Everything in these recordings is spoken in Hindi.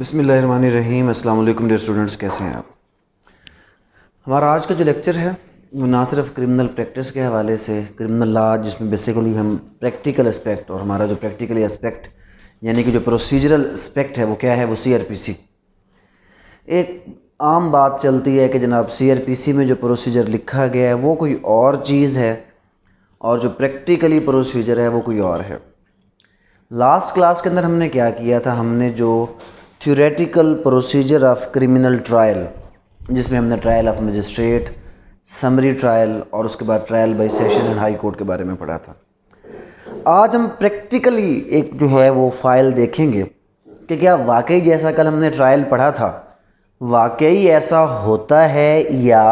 बिस्मिल्लाहिर्रहमानिर्रहीम। अस्सलाम वालेकुम डियर स्टूडेंट्स, कैसे हैं आप। हमारा आज का जो लेक्चर है वो ना सिर्फ क्रिमिनल प्रैक्टिस के हवाले से, क्रिमिनल लॉ जिसमें बेसिकली हम प्रैक्टिकल एस्पेक्ट, और हमारा जो प्रैक्टिकली एस्पेक्ट यानी कि जो प्रोसीजरल एस्पेक्ट है वो क्या है, वो CRPC। एक आम बात चलती है कि जनाब CRPC में जो प्रोसीजर लिखा गया है वो कोई और चीज़ है और जो प्रैक्टिकली प्रोसीजर है वो कोई और है। लास्ट क्लास के अंदर हमने क्या किया था, हमने जो theoretical procedure of criminal trial, जिसमें हमने trial of magistrate, summary trial और उसके बाद trial by session and high court के बारे में पढ़ा था। आज हम प्रैक्टिकली एक जो है वो फाइल देखेंगे कि क्या वाकई जैसा कल हमने ट्रायल पढ़ा था वाकई ऐसा होता है या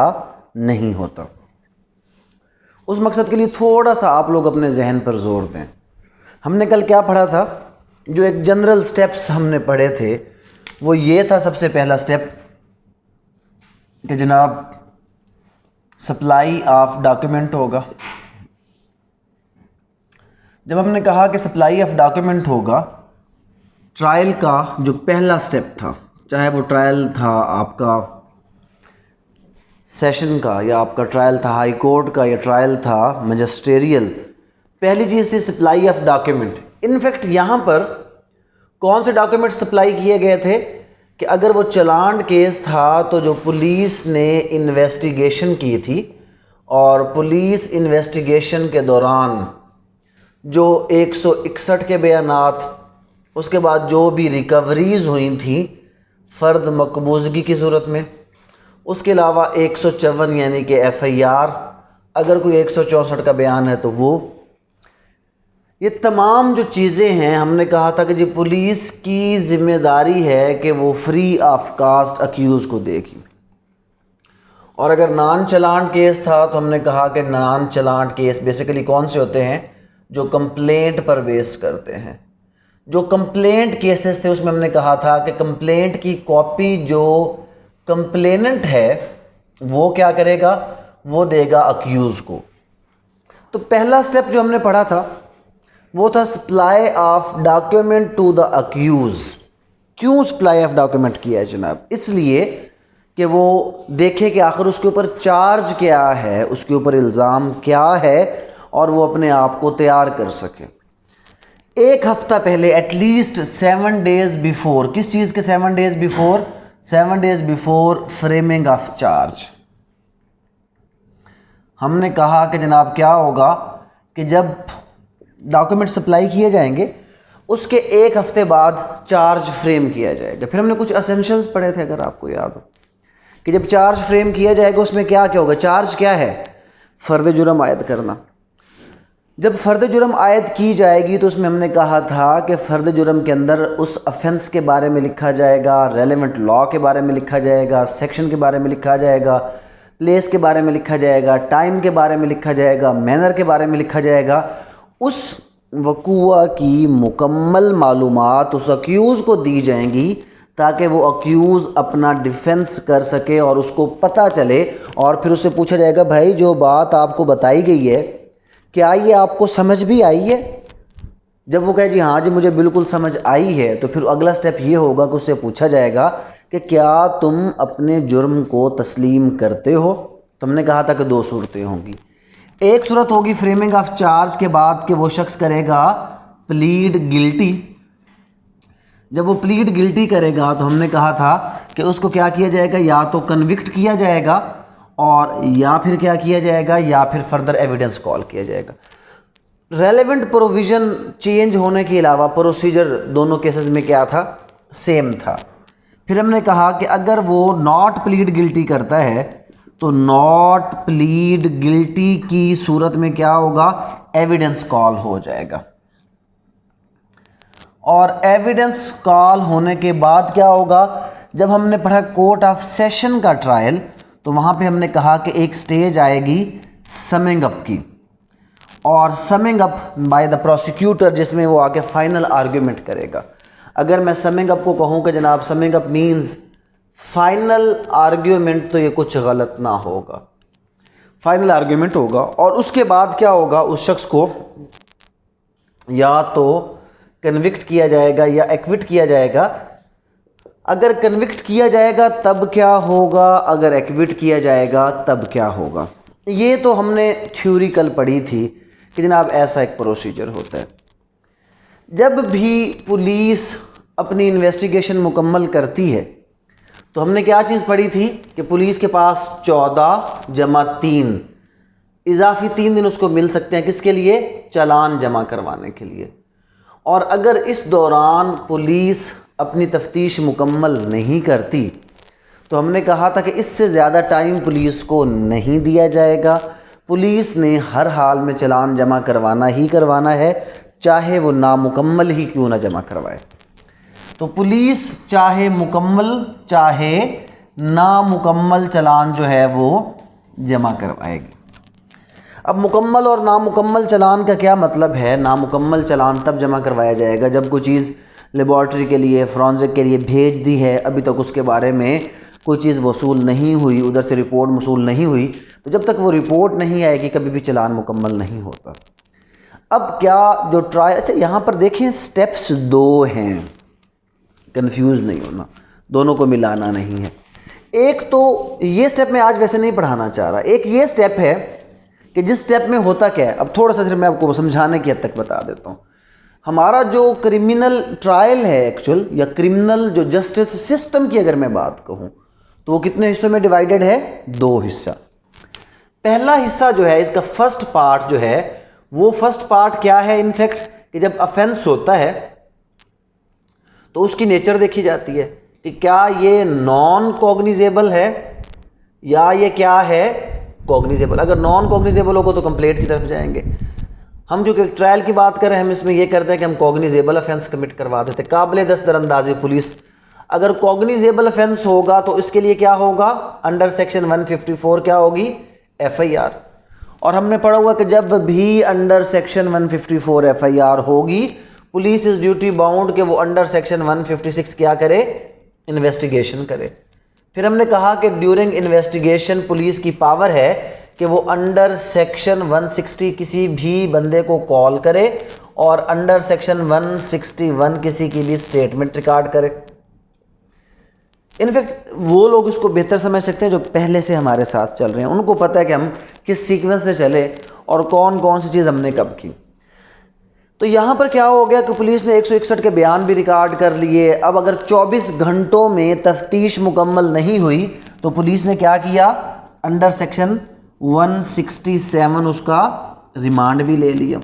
नहीं होता। उस मकसद के लिए थोड़ा सा आप लोग अपने जहन पर जोर दें। हमने कल क्या पढ़ा था, जो एक जनरल स्टेप्स हमने पढ़े थे वो ये था। सबसे पहला स्टेप कि जनाब सप्लाई ऑफ डॉक्यूमेंट होगा। जब हमने कहा कि सप्लाई ऑफ डॉक्यूमेंट होगा, ट्रायल का जो पहला स्टेप था, चाहे वो ट्रायल था आपका सेशन का या आपका ट्रायल था हाई कोर्ट का या ट्रायल था मजिस्ट्रियल, पहली चीज़ थी सप्लाई ऑफ डॉक्यूमेंट। इनफैक्ट यहाँ पर कौन से डॉक्यूमेंट सप्लाई किए गए थे कि अगर वो चलान केस था तो जो पुलिस ने इन्वेस्टिगेशन की थी और पुलिस इन्वेस्टिगेशन के दौरान जो 161 के बयानात, उसके बाद जो भी रिकवरीज हुई थी फ़र्द मकबूजगी की सूरत में, उसके अलावा 154 यानी कि FIR, अगर कोई 164 का बयान है तो वो, ये तमाम जो चीज़ें हैं हमने कहा था कि जी पुलिस की ज़िम्मेदारी है कि वो फ्री ऑफ कास्ट अक्यूज़ को देगी। और अगर नॉन चलान केस था तो हमने कहा कि नॉन चलान केस बेसिकली कौन से होते हैं, जो कंप्लेंट पर बेस करते हैं। जो कंप्लेंट केसेस थे उसमें हमने कहा था कि कंप्लेंट की कॉपी जो कंप्लेनेंट है वो क्या करेगा, वो देगा अक्यूज़ को। तो पहला स्टेप जो हमने पढ़ा था वो था supply of document to the accused. क्यों सप्लाई ऑफ डॉक्यूमेंट किया है जनाब? इसलिए कि वो देखे कि आखिर उसके ऊपर चार्ज क्या है, उसके ऊपर इल्ज़ाम क्या है और वो अपने आप को तैयार कर सके। एक हफ्ता पहले, एटलीस्ट 7 डेज़ बिफोर, किस चीज़ के 7 days before? 7 days before framing of charge. हमने कहा कि जनाब क्या होगा कि जब डॉक्यूमेंट सप्लाई किए जाएंगे उसके एक हफ्ते बाद चार्ज फ्रेम किया जाएगा। फिर हमने कुछ एसेंशियल्स पढ़े थे, अगर आपको याद हो, कि जब चार्ज फ्रेम किया जाएगा उसमें क्या क्या होगा। चार्ज क्या है? फ़र्द जुर्म आयद करना। जब फ़र्द जुर्म आयद की जाएगी तो उसमें हमने कहा था कि फ़र्द जुर्म के अंदर उस ऑफेंस के बारे में लिखा जाएगा, रेलेवेंट लॉ के बारे में लिखा जाएगा, सेक्शन के बारे में लिखा जाएगा, प्लेस के बारे में लिखा जाएगा, टाइम के बारे में लिखा जाएगा, मैनर के बारे में लिखा जाएगा। उस वक़ूआ की मुकम्मल मालूमात उस अक्यूज़ को दी जाएंगी ताकि वो अक्यूज़ अपना डिफेंस कर सके और उसको पता चले, और फिर उससे पूछा जाएगा भाई जो बात आपको बताई गई है क्या ये आपको समझ भी आई है? जब वो कहे जी हाँ जी मुझे बिल्कुल समझ आई है, तो फिर अगला स्टेप ये होगा कि उससे पूछा जाएगा कि क्या तुम अपने जुर्म को तस्लीम करते हो। तो हमने कहा था कि 2 सूरतें होंगी। एक सूरत होगी फ्रेमिंग ऑफ चार्ज के बाद कि वो शख्स करेगा प्लीड गिल्टी। जब वो प्लीड गिल्टी करेगा तो हमने कहा था कि उसको क्या किया जाएगा, या तो कन्विक्ट किया जाएगा और या फिर क्या किया जाएगा, या फिर फर्दर एविडेंस कॉल किया जाएगा। रेलेवेंट प्रोविज़न चेंज होने के अलावा प्रोसीजर दोनों केसेस में क्या था, सेम था। फिर हमने कहा कि अगर वो नॉट प्लीड गिल्टी करता है तो नॉट प्लीड गिल्टी की सूरत में क्या होगा, एविडेंस कॉल हो जाएगा। और एविडेंस कॉल होने के बाद क्या होगा, जब हमने पढ़ा कोर्ट ऑफ सेशन का ट्रायल तो वहाँ पे हमने कहा कि एक स्टेज आएगी समिंग अप की, और summing up by the prosecutor, जिसमें वो आके फाइनल आर्ग्यूमेंट करेगा। अगर मैं समिंग अप को कहूँ कि जनाब summing up means final argument, तो ये कुछ गलत ना होगा, फाइनल आर्ग्यूमेंट होगा। और उसके बाद क्या होगा, उस शख्स को या तो कन्विक्ट किया जाएगा या एक्विट किया जाएगा अगर कन्विक्ट किया जाएगा तब क्या होगा, अगर एक्विट किया जाएगा तब क्या होगा। ये तो हमने थ्योरी कल पढ़ी थी कि जनाब ऐसा एक प्रोसीजर होता है। जब भी पुलिस अपनी इन्वेस्टिगेशन मुकम्मल करती है तो हमने क्या चीज़ पढ़ी थी कि पुलिस के पास 14 जमा 3 इजाफी 3 दिन उसको मिल सकते हैं, किसके लिए, चालान जमा करवाने के लिए। और अगर इस दौरान पुलिस अपनी तफ्तीश मुकम्मल नहीं करती तो हमने कहा था कि इससे ज़्यादा टाइम पुलिस को नहीं दिया जाएगा। पुलिस ने हर हाल में चालान जमा करवाना ही करवाना है, चाहे वो नामुकम्मल ही क्यों ना जमा करवाए। तो पुलिस चाहे मुकम्मल चाहे नामुकम्मल चालान जो है वो जमा करवाएगी। अब मुकम्मल और नामुकम्मल चालान का क्या मतलब है। नामुकम्मल चालान तब जमा करवाया जाएगा जब कोई चीज़ लेबॉर्ट्री के लिए, फोरेंसिक के लिए भेज दी है, अभी तक उसके बारे में कोई चीज़ वसूल नहीं हुई, उधर से रिपोर्ट वसूल नहीं हुई, तो जब तक वो रिपोर्ट नहीं आएगी कभी भी चालान मुकम्मल नहीं होता। अब क्या जो ट्रायल, अच्छा यहाँ पर देखें स्टेप्स 2 हैं, कंफ्यूज नहीं होना, दोनों को मिलाना नहीं है। एक तो ये स्टेप मैं आज वैसे नहीं पढ़ाना चाह रहा, एक ये स्टेप है कि जिस स्टेप में होता क्या है, अब थोड़ा सा सिर्फ मैं आपको समझाने की हद तक बता देता हूँ। हमारा जो क्रिमिनल ट्रायल है एक्चुअल, या क्रिमिनल जो जस्टिस सिस्टम की अगर मैं बात कहूँ तो वो कितने हिस्सों में डिवाइडेड है, 2 हिस्सा। पहला हिस्सा जो है, इसका फर्स्ट पार्ट जो है, वो फर्स्ट पार्ट क्या है इनफैक्ट, कि जब अफेंस होता है तो उसकी नेचर देखी जाती है कि क्या ये नॉन कॉग्निजेबल है या ये क्या है, कॉग्निजेबल। अगर नॉन कॉग्निजेबल होगा तो कंप्लेंट की तरफ जाएंगे। हम जो कि ट्रायल की बात करें, हम इसमें ये करते हैं कि हम कॉग्निजेबल अफेंस कमिट करवा देते हैं, काबिल दस्तरअंदाजी पुलिस। अगर कॉग्निजेबल अफेंस होगा तो इसके लिए क्या होगा, अंडर सेक्शन 154 क्या होगी, FIR। और हमने पढ़ा हुआ कि जब भी अंडर सेक्शन 154 FIR होगी, पुलिस इज ड्यूटी बाउंड कि वो अंडर सेक्शन 156 क्या करे, इन्वेस्टिगेशन करे। फिर हमने कहा कि ड्यूरिंग इन्वेस्टिगेशन पुलिस की पावर है कि वो अंडर सेक्शन 160 किसी भी बंदे को कॉल करे और अंडर सेक्शन 161 किसी की भी स्टेटमेंट रिकॉर्ड करे। इनफैक्ट वो लोग इसको बेहतर समझ सकते हैं जो पहले से हमारे साथ चल रहे हैं, उनको पता है कि हम किस सीक्वेंस से चले और कौन कौन सी चीज़ हमने कब की। तो यहाँ पर क्या हो गया कि पुलिस ने 161 के बयान भी रिकॉर्ड कर लिए। अब अगर 24 घंटों में तफ्तीश मुकम्मल नहीं हुई तो पुलिस ने क्या किया, अंडर सेक्शन 167 उसका रिमांड भी ले लिया।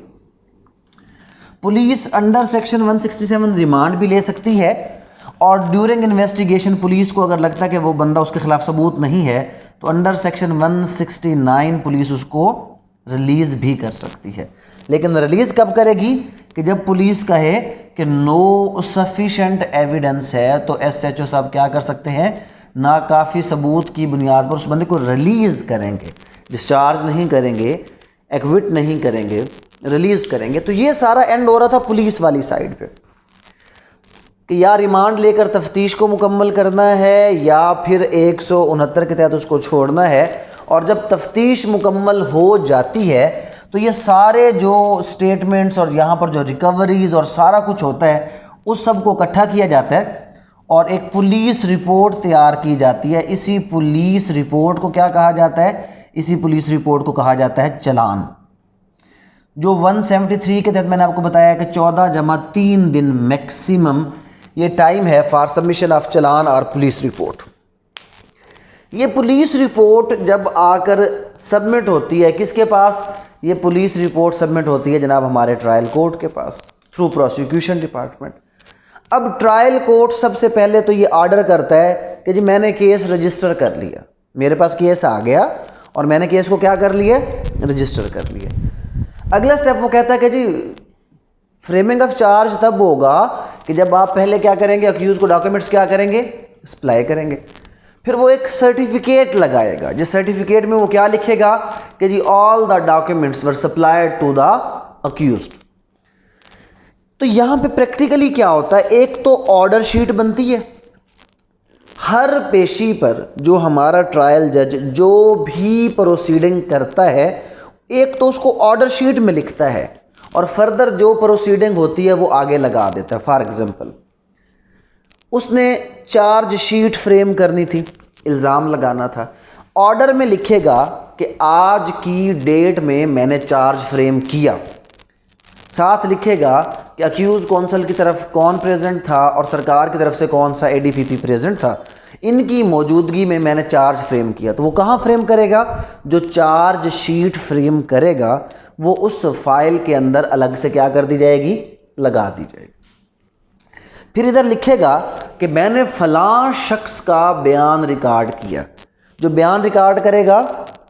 पुलिस अंडर सेक्शन 167 रिमांड भी ले सकती है और ड्यूरिंग इन्वेस्टिगेशन पुलिस को अगर लगता है कि वो बंदा उसके खिलाफ सबूत नहीं है तो अंडर सेक्शन 169 पुलिस उसको रिलीज़ भी कर सकती है। लेकिन रिलीज़ कब करेगी कि जब पुलिस कहे कि नो सफिशेंट एविडेंस है, तो SHO साहब क्या कर सकते हैं, ना काफ़ी सबूत की बुनियाद पर उस बंदे को रिलीज़ करेंगे, डिस्चार्ज नहीं करेंगे, एक्विट नहीं करेंगे, रिलीज़ करेंगे। तो ये सारा एंड हो रहा था पुलिस वाली साइड पे कि या रिमांड लेकर तफ्तीश को मुकम्मल करना है या फिर 169 के तहत उसको छोड़ना है। और जब तफ्तीश मुकम्मल हो जाती है तो ये सारे जो स्टेटमेंट्स और यहाँ पर जो रिकवरीज और सारा कुछ होता है उस सब को इकट्ठा किया जाता है और एक पुलिस रिपोर्ट तैयार की जाती है। इसी पुलिस रिपोर्ट को क्या कहा जाता है, इसी पुलिस रिपोर्ट को कहा जाता है चालान। जो 173 के तहत मैंने आपको बताया कि 14 जमा 3 दिन मैक्सिमम ये टाइम है फॉर सबमिशन ऑफ चालान और पुलिस रिपोर्ट। ये पुलिस रिपोर्ट जब आकर सबमिट होती है किसके पास, ये पुलिस रिपोर्ट सबमिट होती है जनाब हमारे ट्रायल कोर्ट के पास थ्रू प्रोसिक्यूशन डिपार्टमेंट। अब ट्रायल कोर्ट सबसे पहले तो ये ऑर्डर करता है कि जी मैंने केस रजिस्टर कर लिया, मेरे पास केस आ गया और मैंने केस को क्या कर लिया, रजिस्टर कर लिया। अगला स्टेप वो कहता है कि जी फ्रेमिंग ऑफ चार्ज तब होगा कि जब आप पहले क्या करेंगे, अक्यूज को डॉक्यूमेंट्स क्या करेंगे, सप्लाई करेंगे। फिर वो एक सर्टिफिकेट लगाएगा, जिस सर्टिफिकेट में वो क्या लिखेगा कि जी all the documents were supplied to the accused. तो यहाँ पे प्रैक्टिकली क्या होता है, एक तो ऑर्डर शीट बनती है हर पेशी पर। जो हमारा ट्रायल जज जो भी प्रोसीडिंग करता है एक तो उसको ऑर्डर शीट में लिखता है और फर्दर जो प्रोसीडिंग होती है वो आगे लगा देता है। फॉर एग्जांपल उसने चार्ज शीट फ्रेम करनी थी, इल्ज़ाम लगाना था। ऑर्डर में लिखेगा कि आज की डेट में मैंने चार्ज फ्रेम किया, साथ लिखेगा कि अक्यूज़ कौंसल की तरफ कौन प्रेजेंट था और सरकार की तरफ से कौन सा एडीपीपी प्रेजेंट था, इनकी मौजूदगी में मैंने चार्ज फ्रेम किया। तो वो कहाँ फ्रेम करेगा? जो चार्ज शीट फ्रेम करेगा वो उस फाइल के अंदर अलग से क्या कर दी जाएगी? लगा दी जाएगी। फिर इधर लिखेगा कि मैंने फ़लाँ शख्स का बयान रिकॉर्ड किया। जो बयान रिकॉर्ड करेगा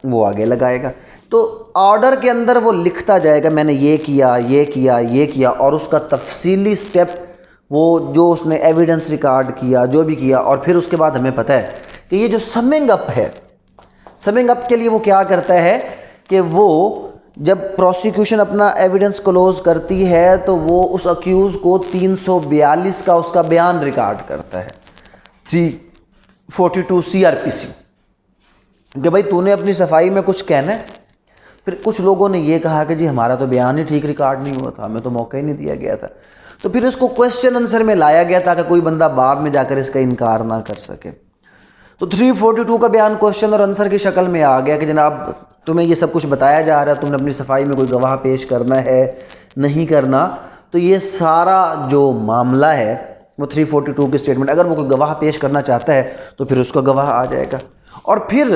वो आगे लगाएगा। तो ऑर्डर के अंदर वो लिखता जाएगा मैंने ये किया, ये किया, ये किया, और उसका तफसीली स्टेप वो जो उसने एविडेंस रिकॉर्ड किया, जो भी किया। और फिर उसके बाद हमें पता है कि ये जो समिंग अप है, समिंग अप के लिए वो क्या करता है कि वो जब प्रोसिक्यूशन अपना एविडेंस क्लोज करती है तो वो उस अक्यूज़ को 342 का उसका बयान रिकॉर्ड करता है, 342 CRPC, कि भाई तूने अपनी सफाई में कुछ कहना है। फिर कुछ लोगों ने ये कहा कि जी हमारा तो बयान ही ठीक रिकॉर्ड नहीं हुआ था, हमें तो मौका ही नहीं दिया गया था। तो फिर इसको क्वेश्चन आंसर में लाया गया ताकि कोई बंदा बाद में जाकर इसका इनकार ना कर सके। तो 342 का बयान क्वेश्चन और आंसर की शक्ल में आ गया कि जनाब तुम्हें ये सब कुछ बताया जा रहा है, तुमने अपनी सफाई में कोई गवाह पेश करना है, नहीं करना। तो ये सारा जो मामला है वो 342 की स्टेटमेंट, अगर वो कोई गवाह पेश करना चाहता है तो फिर उसका गवाह आ जाएगा। और फिर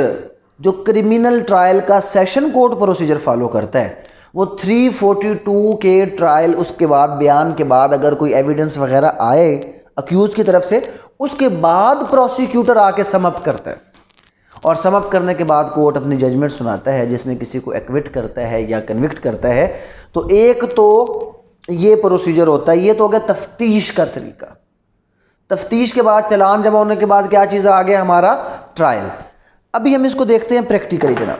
जो क्रिमिनल ट्रायल का सेशन कोर्ट प्रोसीजर फॉलो करता है वो 342 के ट्रायल उसके बाद बयान के बाद अगर कोई एविडेंस वगैरह आए अक्यूज़ की तरफ से, उसके बाद प्रोसिक्यूटर आके समअप करता है और समअप करने के बाद कोर्ट अपनी जजमेंट सुनाता है जिसमें किसी को एक्विट करता है या कन्विक्ट करता है। तो एक तो ये प्रोसीजर होता है, ये तो हो गया तफ्तीश का तरीका। तफ्तीश के बाद चालान जमा होने के बाद क्या चीज़ आ गया? हमारा ट्रायल। अभी हम इसको देखते हैं प्रैक्टिकली। जनाब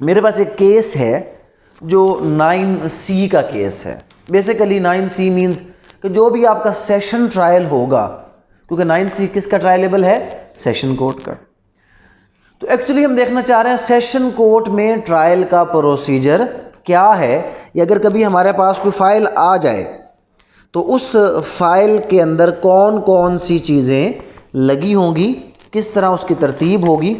मेरे पास एक केस है जो 9C का केस है। बेसिकली 9C मीन्स कि जो भी आपका सेशन ट्रायल होगा, क्योंकि 9C किसका ट्रायलेबल है? सेशन कोर्ट का। तो एक्चुअली हम देखना चाह रहे हैं सेशन कोर्ट में ट्रायल का प्रोसीजर क्या है, या अगर कभी हमारे पास कोई फ़ाइल आ जाए तो उस फाइल के अंदर कौन कौन सी चीज़ें लगी होंगी, किस तरह उसकी तरतीब होगी,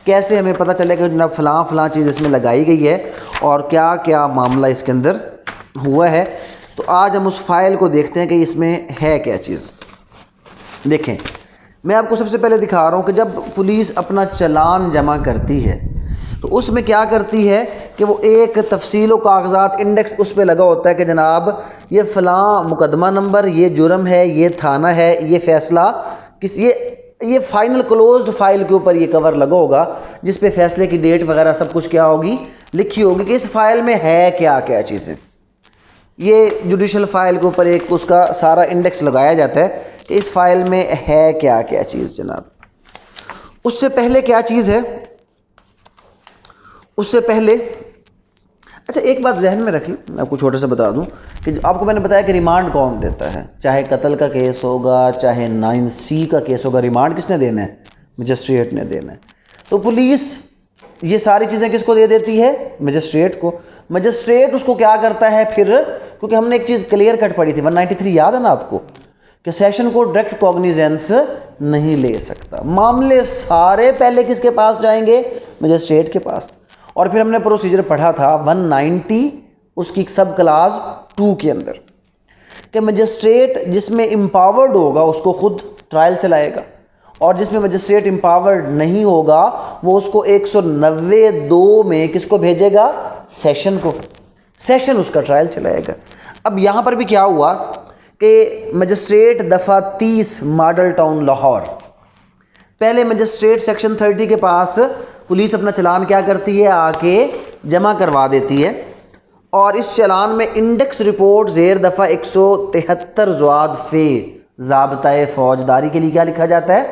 कैसे हमें पता चलेगा कि जनाब फ़लाँ फ़लाँ चीज़ इसमें लगाई गई है और क्या क्या मामला इसके अंदर हुआ है। तो आज हम उस फाइल को देखते हैं कि इसमें है क्या चीज़। देखें, मैं आपको सबसे पहले दिखा रहा हूँ कि जब पुलिस अपना चालान जमा करती है तो उसमें क्या करती है कि वो एक तफसील व कागज़ात इंडेक्स उस पर लगा होता है कि जनाब ये फ़लाँ मुकदमा नंबर, ये जुर्म है, ये थाना है, ये फ़ैसला किस, ये फ़ाइनल क्लोज्ड फाइल के ऊपर ये कवर लगा होगा जिस पे फ़ैसले की डेट वगैरह सब कुछ क्या होगी? लिखी होगी कि इस फाइल में है क्या क्या चीज़ें। ये जुडिशल फाइल के ऊपर एक उसका सारा इंडेक्स लगाया जाता है कि इस फाइल में है क्या क्या चीज़। जनाब उससे पहले क्या चीज़ है? उससे पहले अच्छा एक बात जहन में रख लें, मैं आपको छोटे से बता दूं कि आपको मैंने बताया कि रिमांड कौन देता है। चाहे कत्ल का केस होगा, चाहे 9C का केस होगा, रिमांड किसने देना है? मजिस्ट्रेट ने देना है। तो पुलिस ये सारी चीज़ें किसको दे देती है? मजिस्ट्रेट को। मजिस्ट्रेट उसको क्या करता है फिर? क्योंकि हमने एक चीज़ क्लियर कट पढ़ी थी 193, याद है ना आपको, कि सेशन को डायरेक्ट कॉग्निजेंस नहीं ले सकता। मामले सारे पहले किसके पास जाएंगे? मजिस्ट्रेट के पास। और फिर हमने प्रोसीजर पढ़ा था 190 उसकी सब क्लास 2 के अंदर कि मजिस्ट्रेट जिसमें एम्पावर्ड होगा उसको खुद ट्रायल चलाएगा, और जिसमें मजिस्ट्रेट एम्पावर्ड नहीं होगा वो उसको 192 में किसको भेजेगा? सेशन को। सेशन उसका ट्रायल चलाएगा। अब यहाँ पर भी क्या हुआ कि मजिस्ट्रेट दफ़ा 30 मॉडल टाउन लाहौर, पहले मजिस्ट्रेट सेक्शन 30 के पास पुलिस अपना चालान क्या करती है? आके जमा करवा देती है, और इस चालान में इंडेक्स रिपोर्ट ज़ेर दफ़ा 173 ज़वाद फ़े ज़ाब्ता फ़ौजदारी के लिए क्या लिखा जाता है?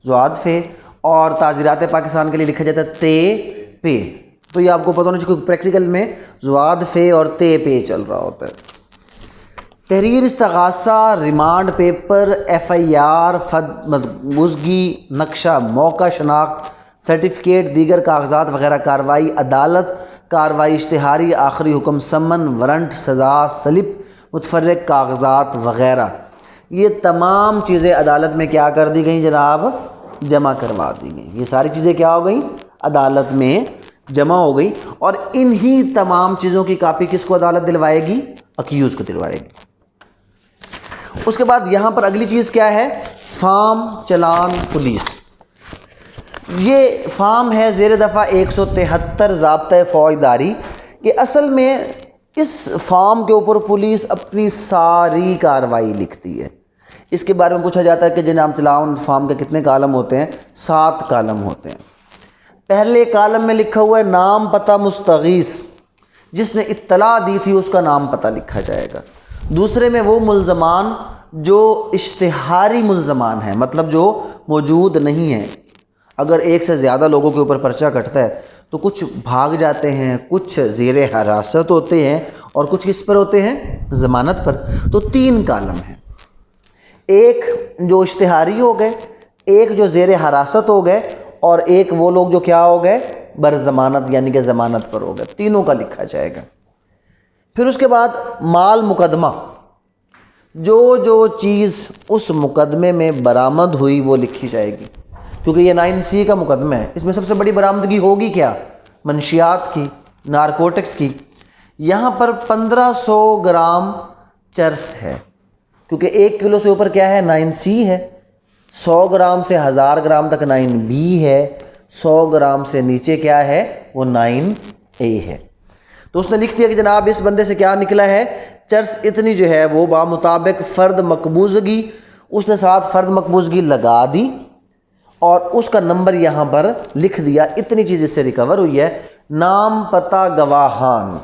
ज़वाद फ़े। और ताज़ीरात पाकिस्तान के लिए लिखा जाता है ते पे। तो ये आपको पता होना चाहिए, प्रैक्टिकल में ज़वाद फ़े और ते पे चल रहा होता है। तहरीर इस्तग़ासा, रिमांड पेपर, FIR, फदगुज़गी, नक्शा मौका शनाख्त, सर्टिफिकेट, दीगर कागजात वगैरह कार्रवाई, अदालत कार्रवाई, इश्तिहारी, आखिरी हुक्म, समन, वारंट, सज़ा, स्लिप, मुतफर्रिक कागजात वगैरह, ये तमाम चीज़ें अदालत में क्या कर दी गई जनाब, जमा करवा दी गई। ये सारी चीज़ें क्या हो गई, अदालत में जमा हो गई। और इन्हीं तमाम चीज़ों की कॉपी किसको अदालत दिलवाएगी, अक्यूज को दिलवाएगी। उसके बाद यहाँ पर अगली चीज़ क्या है, फार्म चालान पुलिस। ये फार्म है ज़ेर दफ़ा 173 ज़ाब्ता फौजदारी कि असल में इस फार्म के ऊपर पुलिस अपनी सारी कार्रवाई लिखती है। इसके बारे में पूछा जाता है कि जनाब चालान फार्म के कितने कालम होते हैं, 7 कालम होते हैं। पहले कालम में लिखा हुआ है नाम पता मुस्तगीस, जिसने इत्तला दी थी उसका नाम पता लिखा जाएगा। दूसरे में वो मुल्ज़मान जो इश्तिहारी मुल्ज़मान है, मतलब जो मौजूद नहीं है। अगर एक से ज़्यादा लोगों के ऊपर पर्चा कटता है तो कुछ भाग जाते हैं, कुछ ज़ेर हिरासत होते हैं और कुछ किस पर होते हैं, ज़मानत पर। तो 3 कालम हैं, एक जो इश्तिहारी हो गए, एक जो ज़ेर हिरासत हो गए और एक वो लोग जो क्या हो गए, बरज़मानत यानी कि ज़मानत पर हो गए। तीनों का लिखा जाएगा। फिर उसके बाद माल मुकदमा, जो चीज़ उस मुकदमे में बरामद हुई वो लिखी जाएगी, क्योंकि ये 9C का मुकदमा है। इसमें सबसे बड़ी बरामदगी होगी क्या, मंशियात की, नारकोटिक्स की। यहाँ पर 1500 ग्राम चरस है, क्योंकि 1 किलो से ऊपर क्या है, 9C है। 100 ग्राम से 1000 ग्राम तक 9B है। 100 ग्राम से नीचे क्या है, वो 9A है। तो उसने लिख दिया कि जनाब इस बंदे से क्या निकला है, चरस इतनी जो है वो बामुताबिक फ़र्द मकबूजगी, उसने साथ फ़र्द मकबूजगी लगा दी और उसका नंबर यहाँ पर लिख दिया। इतनी चीज़ इससे रिकवर हुई है। नाम पता गवाहान,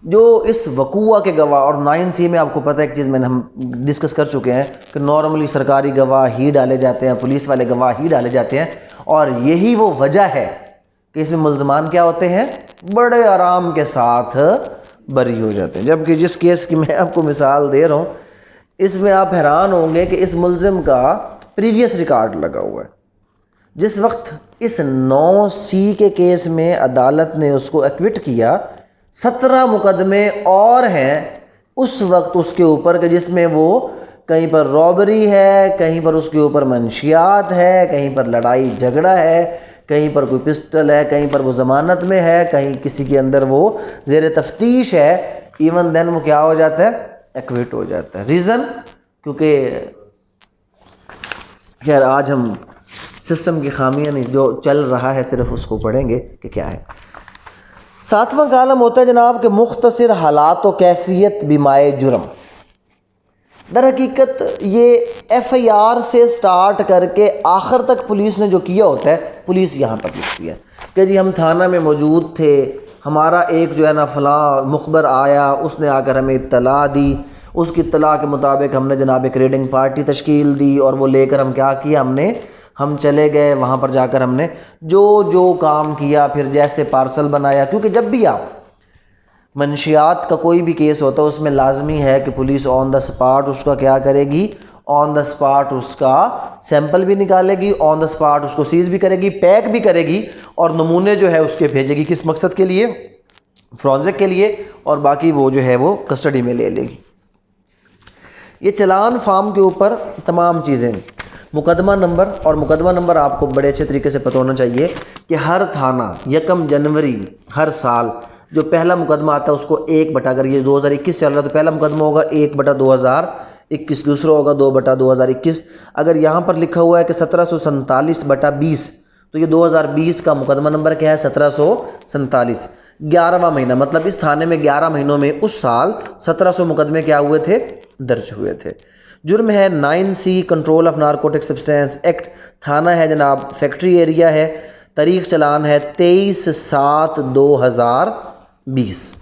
जो इस वकूआ के गवाह, और 9C में आपको पता है एक चीज़ मैंने हम डिस्कस कर चुके हैं कि नॉर्मली सरकारी गवाह ही डाले जाते हैं, पुलिस वाले गवाह ही डाले जाते हैं। और यही वो वजह है कि इसमें मुल्ज़मान क्या होते हैं, बड़े आराम के साथ बरी हो जाते हैं। जबकि जिस केस की मैं आपको मिसाल दे रहा हूँ, इसमें आप हैरान होंगे कि इस मुल्ज़िम का प्रीवियस रिकॉर्ड लगा हुआ है। जिस वक्त इस 9C के केस में अदालत ने उसको एक्विट किया, 17 मुकदमे और हैं उस वक्त उसके ऊपर के, जिसमें वो कहीं पर रॉबरी है, कहीं पर उसके ऊपर मंशियात है, कहीं पर लड़ाई झगड़ा है, कहीं पर कोई पिस्टल है, कहीं पर वो ज़मानत में है, कहीं किसी के अंदर वो ज़ेर तफ्तीश है। इवन देन वो क्या हो जाता है, एक्विट हो जाता है। रीज़न, क्योंकि खैर आज हम सिस्टम की खामियां नहीं, जो चल रहा है सिर्फ उसको पढ़ेंगे कि क्या है। 7वां कालम होता है जनाब के मुख्तसर हालात व कैफियत बिमाए जुर्म। दर हकीकत ये FIR से स्टार्ट करके आखिर तक पुलिस ने जो किया होता है, पुलिस यहाँ पर लिखती है कि जी हम थाना में मौजूद थे, हमारा एक जो है ना फ़लाँ मुखबर आया, उसने आकर हमें इत्तला दी, उसकी इत्तला के मुताबिक हमने जनाब एक रेडिंग पार्टी तश्कील दी और वो लेकर हम क्या किया, हम चले गए वहाँ पर जाकर हमने जो काम किया, फिर जैसे पार्सल बनाया। क्योंकि जब भी आप मंशियात का कोई भी केस होता है उसमें लाजमी है कि पुलिस ऑन द स्पॉट उसका क्या करेगी, ऑन द स्पॉट उसका सैंपल भी निकालेगी, ऑन द स्पॉट उसको सीज भी करेगी, पैक भी करेगी और नमूने जो है उसके भेजेगी। किस मकसद के लिए, फोरेंसिक के लिए, और बाकी वो जो है वो कस्टडी में ले लेगी। ये चालान फार्म के ऊपर तमाम चीज़ें, मुकदमा नंबर, और मुकदमा नंबर आपको बड़े अच्छे तरीके से पता होना चाहिए कि हर थाना 1 जनवरी हर साल जो पहला मुकदमा आता है उसको 1 अगर ये 2021 चल रहा है तो पहला मुकदमा होगा 1/2021, दूसरा होगा 2/2021। अगर यहाँ पर लिखा हुआ है कि 1747/20 तो ये 2020 का मुकदमा नंबर क्या है, 1747। 11वां महीना, मतलब इस थाने में 11 महीनों में उस साल 1700 मुकदमे क्या हुए थे, दर्ज हुए थे। जुर्म है 9C control of narcotic substance act. थाना है जनाब फैक्ट्री एरिया है। तारीख चलान है 23/7/2020।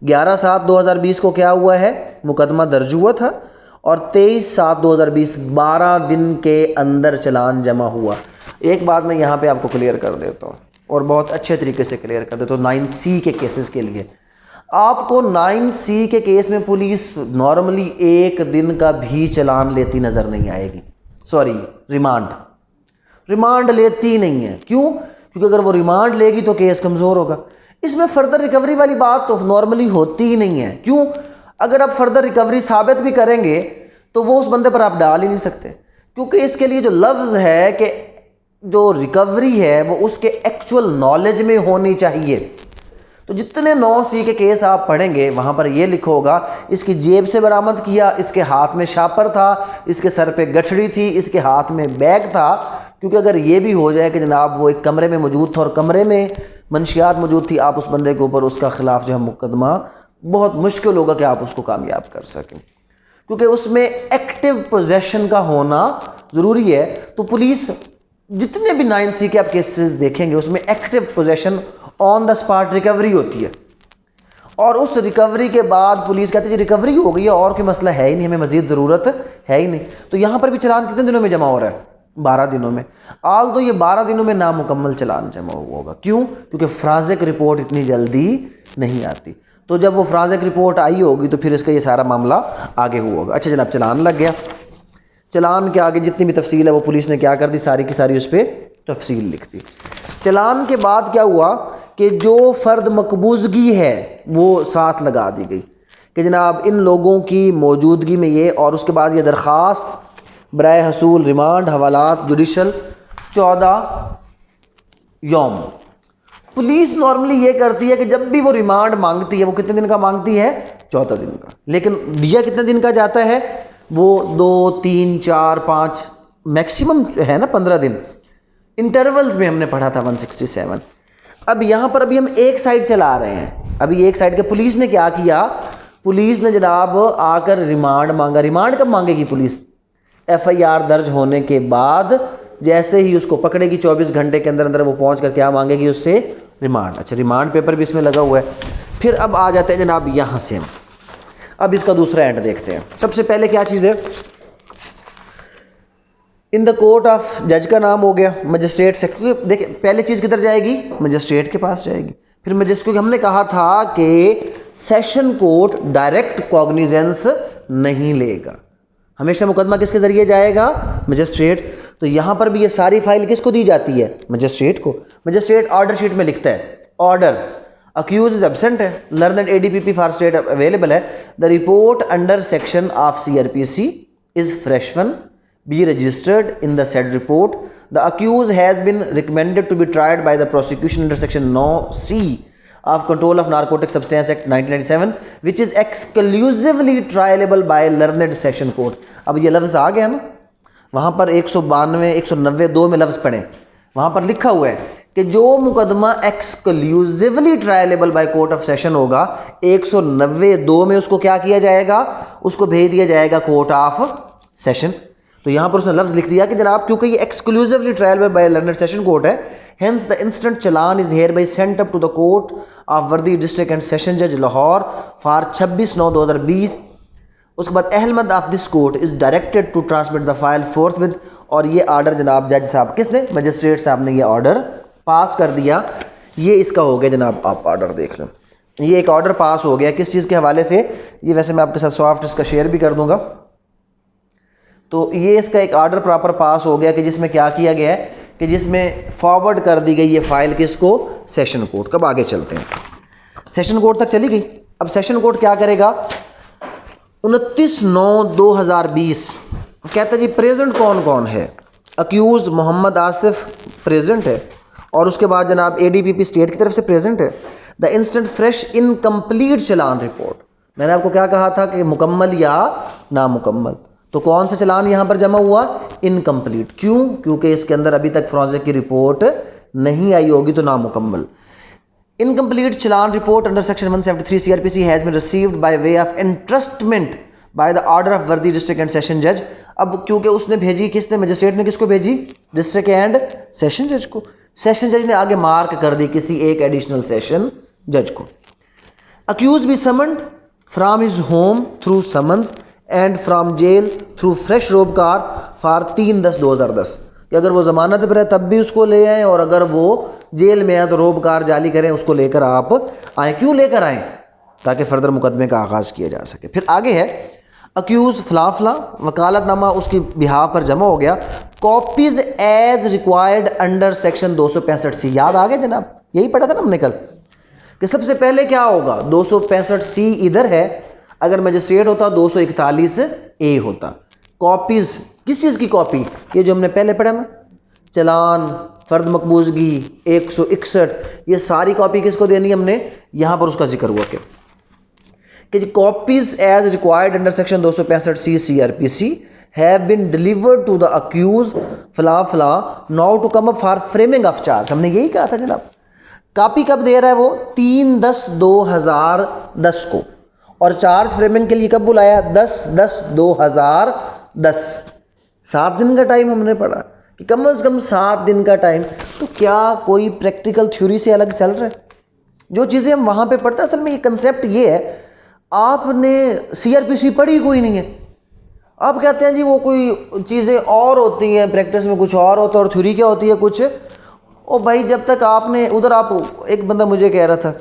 11/7/2020 को क्या हुआ है, मुकदमा दर्ज हुआ था और 23/7/2020 12 दिन के अंदर चलान जमा हुआ। एक बात मैं यहाँ पे आपको क्लियर कर देता हूँ और बहुत अच्छे तरीके से क्लियर कर देता हूँ। 9C के केसेस के लिए आपको 9C के केस में पुलिस नॉर्मली 1 दिन का भी चलान लेती नज़र नहीं आएगी। सॉरी, रिमांड लेती नहीं है। क्यों? क्योंकि अगर वो रिमांड लेगी तो केस कमज़ोर होगा। इसमें फर्दर रिकवरी वाली बात तो नॉर्मली होती ही नहीं है। क्यों? अगर आप फर्दर रिकवरी साबित भी करेंगे तो वो उस बंदे पर आप डाल ही नहीं सकते, क्योंकि इसके लिए जो लफ्ज़ है कि जो रिकवरी है वो उसके एक्चुअल नॉलेज में होनी चाहिए। तो जितने 9C के केस आप पढ़ेंगे वहाँ पर ये लिखा होगा इसकी जेब से बरामद किया, इसके हाथ में शापर था, इसके सर पे गठड़ी थी, इसके हाथ में बैग था। क्योंकि अगर ये भी हो जाए कि जनाब वो एक कमरे में मौजूद था और कमरे में मंशियात मौजूद थी, आप उस बंदे के ऊपर उसका खिलाफ जो है मुकदमा बहुत मुश्किल होगा कि आप उसको कामयाब कर सकें, क्योंकि उसमें एक्टिव पोजेशन का होना ज़रूरी है। तो पुलिस जितने भी 9C के आप केसेस देखेंगे उसमें active possession on the spot recovery होती है, और उस रिकवरी के बाद पुलिस कहती है रिकवरी हो गई है और कोई मसला है ही नहीं, हमें मज़ीद ज़रूरत है ही नहीं। तो यहाँ पर भी चलान कितने दिनों में जमा हो रहा है? 12 दिनों में। आल तो ये 12 दिनों में नामुकम्मल चलान जमा हुआ होगा। क्यों? क्योंकि फ्रांसिक रिपोर्ट इतनी जल्दी नहीं आती। तो जब वो फ्रांसिक रिपोर्ट आई होगी तो फिर इसका ये सारा मामला आगे हुआ होगा। अच्छा जनाब, चलान लग गया। चलान के आगे जितनी भी तफसील है वो पुलिस ने क्या कर दी, सारी की सारी उस पर तफसील लिख दी। चलान के बाद क्या हुआ कि जो फ़र्द मकबूजगी है वो साथ लगा दी गई कि जनाब इन लोगों की मौजूदगी में ये, और उसके बाद ये दरख्वास्त बराए हसूल रिमांड हवालात जुडिशल 14 यौम। पुलिस नॉर्मली ये करती है कि जब भी वो रिमांड मांगती है वो कितने दिन का मांगती है? 14 दिन का। लेकिन दिया कितने दिन का जाता है? वो 2, 3, 4, 5 मैक्सिमम है ना 15 दिन। इंटरवल्स में हमने पढ़ा था 167। अब यहाँ पर अभी हम एक साइड चला रहे हैं। अभी एक साइड के पुलिस ने क्या किया, पुलिस ने जनाब आकर रिमांड मांगा। रिमांड कब मांगेगी पुलिस? FIR दर्ज होने के बाद जैसे ही उसको पकड़ेगी 24 घंटे के अंदर अंदर वो पहुँच कर क्या मांगेगी उससे? रिमांड। अच्छा, रिमांड पेपर भी इसमें लगा हुआ है। फिर अब आ जाते हैं जनाब यहाँ से हम अब इसका दूसरा एंड देखते हैं। सबसे पहले क्या चीज़ है, इन द कोर्ट ऑफ जज का नाम हो गया, मजिस्ट्रेट से। देखिए पहले चीज़ किधर जाएगी? मजिस्ट्रेट के पास जाएगी। फिर मजिस्ट्रेट, हमने कहा था कि सेशन कोर्ट डायरेक्ट कॉग्निजेंस नहीं लेगा, हमेशा मुकदमा किसके ज़रिए जाएगा? मजिस्ट्रेट। तो यहाँ पर भी ये सारी फाइल किसको दी जाती है? मजिस्ट्रेट को। मजिस्ट्रेट ऑर्डर शीट में लिखता है ऑर्डर अक्यूज इज एब्सेंट है, learned ADPP for state available है, the report under section of CRPC is fresh one, be registered in the said report, the accused has been recommended to be tried by the prosecution under section 9C of Control of Narcotic Substance Act 1997 which is exclusively trialable by learned session court। अब ये लफ्ज़ आ गया ना, वहाँ पर 192, 192 में लफ्ज़ पढ़े, वहाँ पर लिखा हुआ है कि जो मुकदमा exclusively triable by court of session होगा 192 में उसको क्या किया जाएगा? उसको भेज दिया जाएगा कोर्ट ऑफ सेशन। तो यहाँ पर उसने लफ्ज़ लिख दिया कि जनाब क्योंकि ये exclusively trial by learned session court है, hence the instant challan is hereby sent up to the court of worthy district and session जज लाहौर फॉर 26/9/2020। उसके बाद अहमद of this court is directed to transmit the file forthwith. और ये आर्डर जनाब जज साहब, किसने? मजिस्ट्रेट साहब ने ये ऑर्डर पास कर दिया। ये इसका हो गया जनाब, आप ऑर्डर देख लो, ये एक ऑर्डर पास हो गया। किस चीज़ के हवाले से? ये वैसे मैं आपके साथ सॉफ्ट इसका शेयर भी कर दूंगा। तो ये इसका एक ऑर्डर प्रॉपर पास हो गया कि जिसमें क्या किया गया है कि जिसमें फॉरवर्ड कर दी गई ये फाइल किसको? Session court. कब आगे चलते हैं, सेशन कोर्ट तक चली गई। अब सेशन कोर्ट क्या करेगा? 29/9/2020 कहता जी प्रेजेंट कौन कौन है? अक्यूज मोहम्मद आसिफ प्रेजेंट है, और उसके बाद जनाब ADPP स्टेट की तरफ से प्रेजेंट है। The instant fresh incomplete challan report, मैंने आपको क्या कहा था कि मुकम्मल या नामुकम्मल, तो कौन सा चलान यहाँ पर जमा हुआ? इनकम्प्लीट। क्यों? क्योंकि इसके अंदर अभी तक फोरेंसिक की रिपोर्ट नहीं आई होगी, तो नामुकम्मल। Incomplete challan report under section 173 CRPC has been received by way of entrustment by the order of worthy district and session जज। अब क्योंकि उसने भेजी, किसने? मजिस्ट्रेट ने किसको भेजी? डिस्ट्रिक्ट एंड सेशन जज को। सेशन जज ने आगे मार्क कर दी किसी एक एडिशनल सेशन जज को। Accused be summoned from his home through summons and from jail through fresh रोब कार फॉर 3/10/2010 कि अगर वो ज़मानत पर है तब भी उसको ले आएँ, और अगर वो जेल में है तो रोब कार जाली करें, उसको लेकर आप आएँ। क्यों लेकर आएँ? ताकि फर्दर मुकदमे का आगाज़ किया जा सके। फिर आगे है अक्यूज फलाफला वकालतनामा उसकी बिहाफ पर जमा हो गया, copies as required under section 265C। याद आ गया जनाब, यही पढ़ा था ना हमने कल कि सबसे पहले क्या होगा? 265C इधर है, अगर मजिस्ट्रेट होता 241A होता। कॉपीज़ किस चीज़ की कॉपी? ये जो हमने पहले पढ़ा ना, चलान, फ़र्द मकबूजगी 161, ये सारी कॉपी किसको देनी है? हमने यहाँ पर उसका जिक्र हुआ कि copies as required under section 265C CRPC have been delivered to the accused फला फला now to come up for framing of charge. हमने यही कहा था जनाब। कॉपी कब दे रहा है वो? 3/10/2010 को। और चार्ज फ्रेमिंग के लिए कब बुलाया? 10/10/2010। 7 दिन का टाइम हमने पढ़ा कि कम से कम 7 दिन का टाइम। तो क्या कोई प्रैक्टिकल थ्योरी से अलग चल रहा है? जो चीज़ें हम वहाँ पे पढ़ते हैं, असल में ये कंसेप्ट ये है, आपने CRPC पढ़ी कोई नहीं है, आप कहते हैं जी वो कोई चीज़ें और होती हैं, प्रैक्टिस में कुछ और होता है और थ्योरी क्या होती है कुछ। ओ भाई, जब तक आपने उधर, आप एक बंदा मुझे कह रहा था,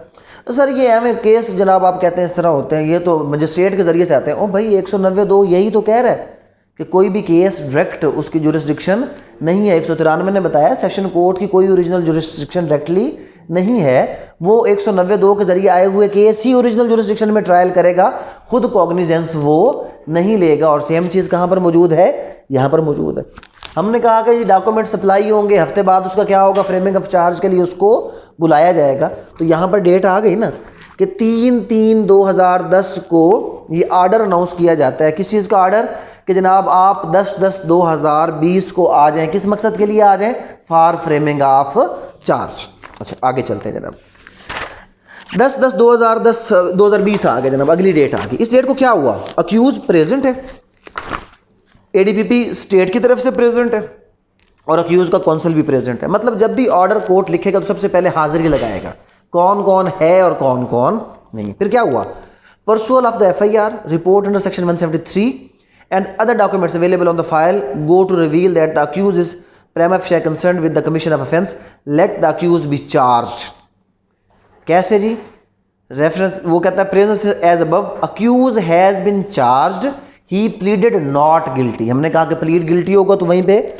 तो सर ये हमें केस जनाब आप कहते हैं इस तरह होते हैं, ये तो मजिस्ट्रेट के ज़रिए से आते हैं। ओ भाई 192 यही तो कह रहा है कि कोई भी केस डायरेक्ट उसकी जुरिस्डिक्शन नहीं है। 193 ने बताया सेशन कोर्ट की कोई ओरिजिनल जुरिस्डिक्शन डायरेक्टली नहीं है, वो 192 के ज़रिए आए हुए केस ही ओरिजिनल जुरिस्डिक्शन में ट्रायल करेगा, खुद कॉग्निजेंस वो नहीं लेगा। और सेम चीज़ कहाँ पर मौजूद है? यहाँ पर मौजूद है। हमने कहा कि ये डॉक्यूमेंट सप्लाई होंगे, हफ्ते बाद उसका क्या होगा? फ्रेमिंग ऑफ चार्ज के लिए उसको बुलाया जाएगा। तो यहाँ पर डेट आ गई ना कि 3/3/2010 को ये ऑर्डर अनाउंस किया जाता है। किस चीज़ का ऑर्डर? कि जनाब आप 10/10/2020 को आ जाएं। किस मकसद के लिए आ जाएं? For framing of charge. अच्छा आगे चलते हैं जनाब। 10/10/2020 आ गया जनाब, अगली डेट आ गई। इस डेट को क्या हुआ? अक्यूज प्रेजेंट है, ADPP स्टेट की तरफ से प्रेजेंट है और अक्यूज का काउंसिल भी प्रेजेंट है। मतलब जब भी ऑर्डर कोर्ट लिखेगा तो सबसे पहले हाजिरी लगाएगा, कौन कौन है और कौन कौन नहीं। फिर क्या हुआ? Perusal of the FIR report under section 173 and other documents available on the file go to reveal that the accused is prima facie concerned with the commission of offence, let the accused be charged। कैसे जी? रेफरेंस वो कहता है presence as above, accused has been charged, he pleaded not guilty. हमने कहा कि प्लीड गिल्टी होगा तो वहीं पे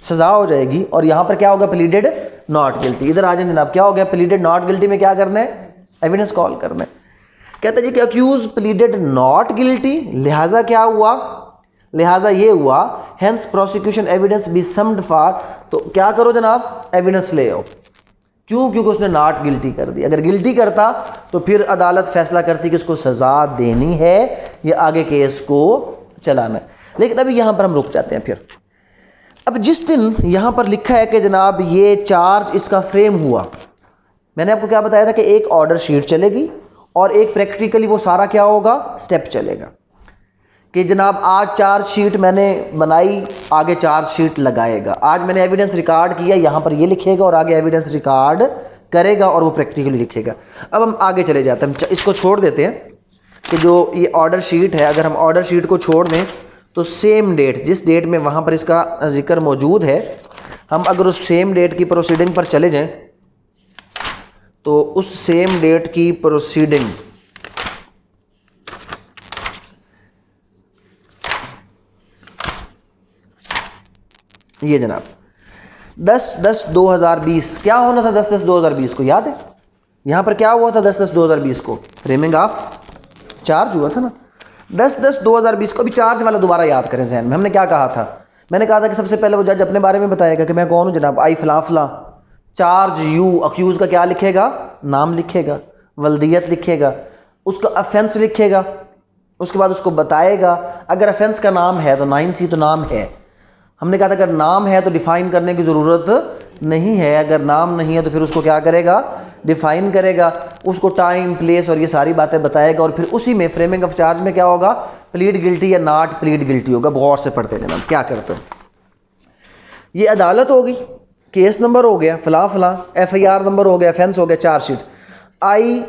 सजा हो जाएगी, और यहाँ पर क्या होगा? Pleaded not guilty. इधर आ जाए जनाब, क्या हो गया? प्लीडेड नॉट गिल्टी में क्या करना है? एविडेंस कॉल करना है। कहते हैं जी कि अक्यूज प्लीडेड नॉट गिल्टी, लिहाजा क्या हुआ? लिहाजा ये हुआ hence prosecution evidence be summoned for. तो क्या करो जनाब? एविडेंस ले आओ। क्यों? क्योंकि उसने नॉट गिल्टी कर दी। अगर गिल्टी करता तो फिर अदालत फैसला करती कि इसको सज़ा देनी है या आगे केस को चलाना है। लेकिन अभी यहाँ पर हम रुक जाते हैं। फिर अब जिस दिन यहाँ पर लिखा है कि जनाब ये चार्ज इसका फ्रेम हुआ, मैंने आपको क्या बताया था कि एक ऑर्डर शीट चलेगी और एक प्रैक्टिकली वो सारा क्या होगा? स्टेप चलेगा कि जनाब आज चार्ज शीट मैंने बनाई, आगे चार्ज शीट लगाएगा। आज मैंने एविडेंस रिकॉर्ड किया, यहाँ पर ये लिखेगा और आगे एविडेंस रिकॉर्ड करेगा और वो प्रैक्टिकली लिखेगा। अब हम आगे चले जाते हैं, इसको छोड़ देते हैं कि जो ये ऑर्डर शीट है, अगर हम ऑर्डर शीट को छोड़ दें तो सेम डेट, जिस डेट में वहाँ पर इसका जिक्र मौजूद है, हम अगर उस सेम डेट की प्रोसीडिंग पर चले जाएँ तो उस सेम डेट की प्रोसीडिंग ये जनाब 10/10/2020 क्या होना था? 10/10/2020 को याद है? यहाँ पर क्या हुआ था? 10/10/2020 को फ्रेमिंग ऑफ चार्ज हुआ था ना। 10/10/2020 को अभी चार्ज वाला दोबारा याद करें जहन में। हमने क्या कहा था? मैंने कहा था कि सबसे पहले वो जज अपने बारे में बताएगा कि मैं कौन हूँ जनाब, आई फला फला, चार्ज यू, अक्यूज का क्या लिखेगा? नाम लिखेगा, वल्दियत लिखेगा, उसका अफेंस लिखेगा, उसके बाद उसको बताएगा। अगर अफेंस का नाम है तो 9C तो नाम है। हमने कहा था अगर नाम है तो डिफ़ाइन करने की ज़रूरत नहीं है, अगर नाम नहीं है तो फिर उसको क्या करेगा? डिफ़ाइन करेगा, उसको टाइम, प्लेस और ये सारी बातें बताएगा। और फिर उसी में फ्रेमिंग ऑफ चार्ज में क्या होगा? प्लीड गिल्टी या नॉट प्लीड गिल्टी होगा। गौर से पढ़ते हैं जनाब क्या करते हैं। ये अदालत होगी, केस नंबर हो गया फला फला, FIR नंबर हो गया, अफेंस हो गया, चार्जशीट, आई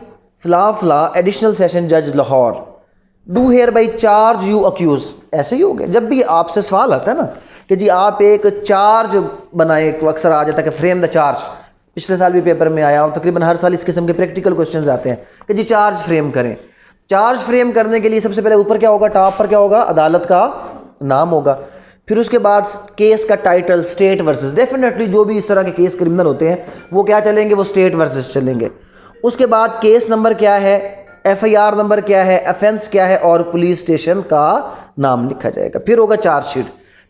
फला फला एडिशनल सेशन जज Lahore do hereby charge you accused. ऐसे ही हो गया। जब भी आपसे सवाल आता है ना कि जी आप एक चार्ज बनाए, तो अक्सर आ जाता है कि फ्रेम द चार्ज। पिछले साल भी पेपर में आया और तकरीबन हर साल इस किस्म के प्रैक्टिकल क्वेश्चंस आते हैं कि जी चार्ज फ्रेम करें। चार्ज फ्रेम करने के लिए सबसे पहले ऊपर क्या होगा? टॉप पर क्या होगा? अदालत का नाम होगा। फिर उसके बाद केस का टाइटल, स्टेट वर्सेस। डेफिनेटली जो भी इस तरह के केस क्रिमिनल होते हैं वो क्या चलेंगे? वो स्टेट वर्सेस चलेंगे। उसके बाद केस नंबर क्या है? FIR नंबर क्या है, ऑफेंस क्या है और पुलिस स्टेशन का नाम लिखा जाएगा। फिर होगा चार्जशीट।